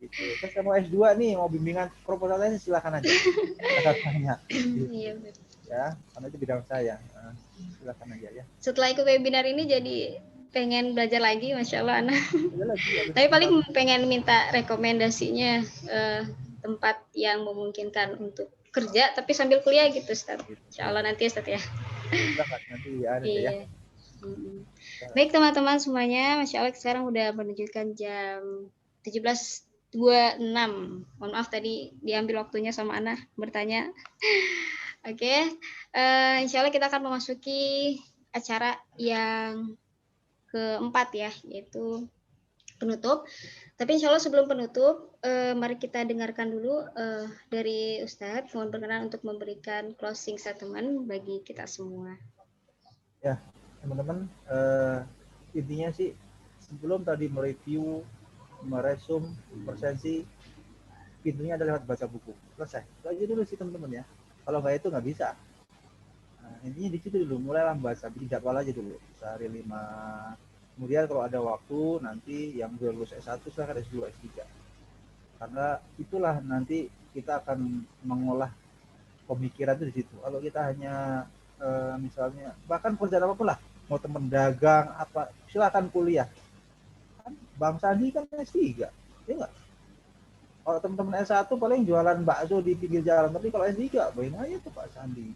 Speaker 1: Gitu. Terus saya mau S2 nih, mau bimbingan proposal tesis, silakan aja. Silakan tanya.
Speaker 3: Iya,
Speaker 1: Ya, karena itu bidang saya. Silakan aja ya.
Speaker 3: setelah ikut webinar ini jadi pengen belajar lagi, Masya Allah, Ana.
Speaker 1: Lagi,
Speaker 3: Tapi paling pengen minta rekomendasinya tempat yang memungkinkan untuk kerja tapi sambil kuliah gitu, Ustaz. Insya Allah nanti, Ustaz ya.
Speaker 1: Silakan nanti ada
Speaker 3: Iya.
Speaker 1: ya.
Speaker 3: Baik teman-teman semuanya, Masya Allah sekarang udah menunjukkan jam 17.26. Mohon maaf tadi diambil waktunya sama Ana bertanya. Oke, Insya Allah kita akan memasuki acara yang keempat ya, yaitu penutup. Tapi Insya Allah sebelum penutup, mari kita dengarkan dulu dari Ustadz. Mohon berkenan untuk memberikan closing statement bagi kita semua.
Speaker 1: Ya, teman-teman, intinya sih sebelum tadi mereview, meresum, presensi, pintunya adalah lewat baca buku. Selesai. Itu aja dulu sih teman-teman ya. Kalau nggak itu nggak bisa. Nah, intinya di situ dulu, mulailah baca, bikin jadwal aja dulu. Sehari 5. Kemudian kalau ada waktu, nanti yang sudah lulus S1, silahkan S2, S3. Karena itulah nanti kita akan mengolah pemikiran itu di situ. Kalau kita hanya misalnya bahkan pekerjaan apapun lah, mau teman dagang apa, silakan kuliah. Kan Bang Sandi kan S3, ya enggak? Kalau teman-teman S1 paling jualan bakso di pinggir jalan, tapi kalau S3 bayangin aja tuh Pak Sandi.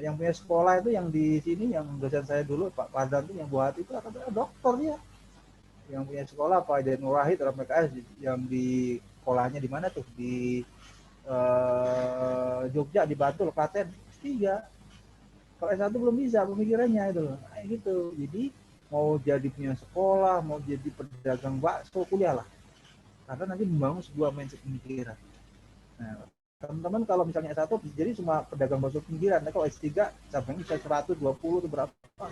Speaker 1: Yang punya sekolah itu yang di sini, yang dosen saya dulu Pak Padan itu yang buat itu adalah dokter dia. Yang punya sekolah Pak Jain Wahid dalam PKS yang di sekolahnya di mana tuh di Jogja, di Bantul, Klaten, S3. Kalau S1 belum bisa pemikirannya itu loh. Kayak gitu. Jadi mau jadi punya sekolah, mau jadi pedagang bakso, kuliah lah. Karena nanti membangun sebuah mindset pemikiran. Nah, teman-teman kalau misalnya S1 jadi cuma pedagang bakso pinggiran, nah, kalau S3 cabangnya bisa 120 itu berapa?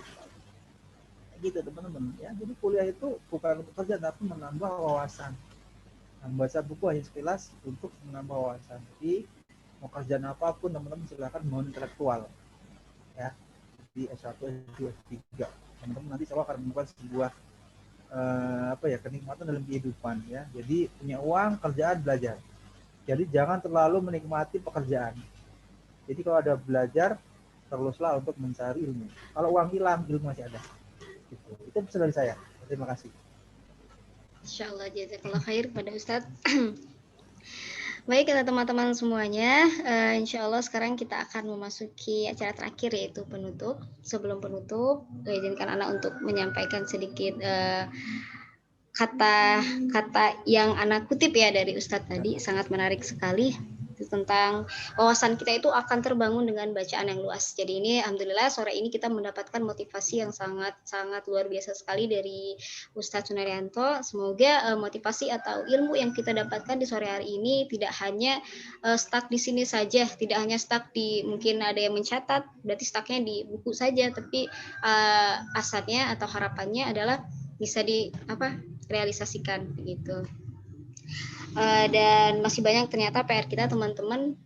Speaker 1: Gitu teman-teman ya. Jadi kuliah itu bukan untuk kerja tapi menambah wawasan. Membaca buku hanya sekilas untuk menambah wawasan. Jadi mau kerjaan apapun teman-teman silakan mau intelektual ya. Di S1, S2, S3 teman-teman nanti saya akan menemukan sebuah kenikmatan dalam kehidupan ya. Jadi punya uang, kerjaan, belajar. Jadi jangan terlalu menikmati pekerjaan. Jadi kalau ada belajar, teruslah untuk mencari ilmu. Kalau uang hilang, ilmu masih ada. Gitu. Itu pesan dari saya. Terima kasih.
Speaker 3: Insya Allah jazakallah khair pada Ustadz. Baik teman-teman semuanya, insya Allah sekarang kita akan memasuki acara terakhir yaitu penutup. Sebelum penutup, izinkan Ana untuk menyampaikan sedikit kata-kata yang Ana kutip ya dari Ustadz tadi, sangat menarik sekali. Tentang wawasan kita itu akan terbangun dengan bacaan yang luas. Jadi ini alhamdulillah sore ini kita mendapatkan motivasi yang sangat luar biasa sekali dari Ustadz Sunaryanto. Semoga motivasi atau ilmu yang kita dapatkan di sore hari ini tidak hanya stuck di sini saja, tidak hanya stuck di mungkin ada yang mencatat, berarti stucknya di buku saja, tapi asalnya atau harapannya adalah bisa realisasikan begitu. Dan masih banyak ternyata PR kita teman-teman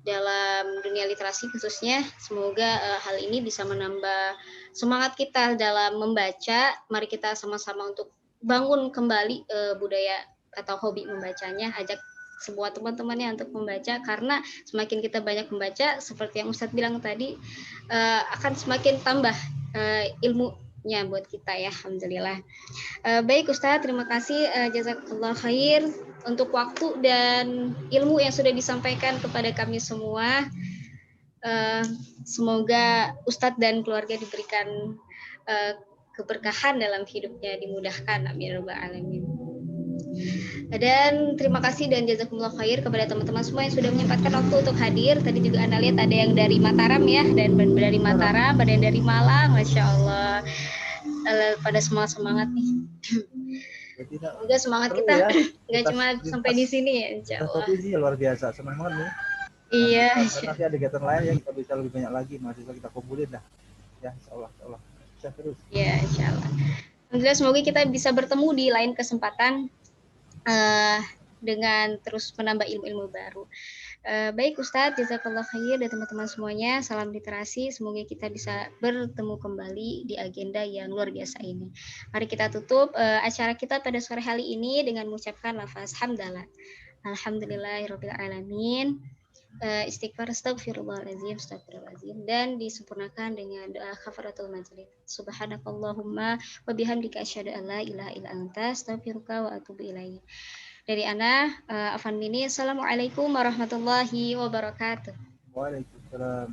Speaker 3: dalam dunia literasi khususnya. Semoga hal ini bisa menambah semangat kita dalam membaca. Mari kita sama-sama untuk bangun kembali budaya atau hobi membacanya. Ajak semua teman-temannya untuk membaca, karena semakin kita banyak membaca, seperti yang Ustadz bilang tadi, akan semakin tambah ilmunya buat kita ya, alhamdulillah. Baik Ustadz, terima kasih jazakallah khair untuk waktu dan ilmu yang sudah disampaikan kepada kami semua. Semoga Ustadz dan keluarga diberikan keberkahan dalam hidupnya, dimudahkan, amin ya rabbal alamin. Dan terima kasih dan jazakumullah khair kepada teman-teman semua yang sudah menyempatkan waktu untuk hadir. Tadi juga Anda lihat ada yang dari Mataram ya, dan dari Mataram, ada yang dari Malang, Masya Allah. Pada semangat nih.
Speaker 1: Berarti nak
Speaker 3: Semoga semangat
Speaker 1: seru
Speaker 3: kita
Speaker 1: ya.
Speaker 3: nggak cuma sampai di sini ya, insya
Speaker 1: Lintas
Speaker 3: Allah.
Speaker 1: provinsi ya, luar biasa. Senang banget nih.
Speaker 3: Iya,
Speaker 1: Mudah-mudahan nanti ada kegiatan lain yang kita bisa lebih banyak lagi mahasiswa kita kumpulin dah. Ya, insya Allah, insya Allah. Sukses terus.
Speaker 3: ya, insya Allah. Alhamdulillah, semoga kita bisa bertemu di lain kesempatan dengan terus menambah ilmu-ilmu baru. Baik Ustadz, jazakallah khair, dan teman-teman semuanya, salam literasi. Semoga kita bisa bertemu kembali di agenda yang luar biasa ini. Mari kita tutup acara kita pada sore hari ini dengan mengucapkan lafaz hamdalah. Alhamdulillahirabbil alamin. Istighfar, astagfirullahaladzim, astagfirullahaladzim, dan disempurnakan dengan doa kafaratul majlis. Subhanakallahumma wa bihamdika asyhadu an la ilaha illa anta astaghfiruka wa atubu ilaik. Dari Ana, Afan Mini, Assalamualaikum warahmatullahi wabarakatuh.
Speaker 1: Waalaikumsalam.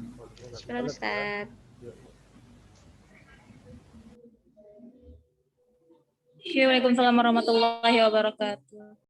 Speaker 3: Syukur Ustaz.
Speaker 2: Waalaikumsalam warahmatullahi wabarakatuh.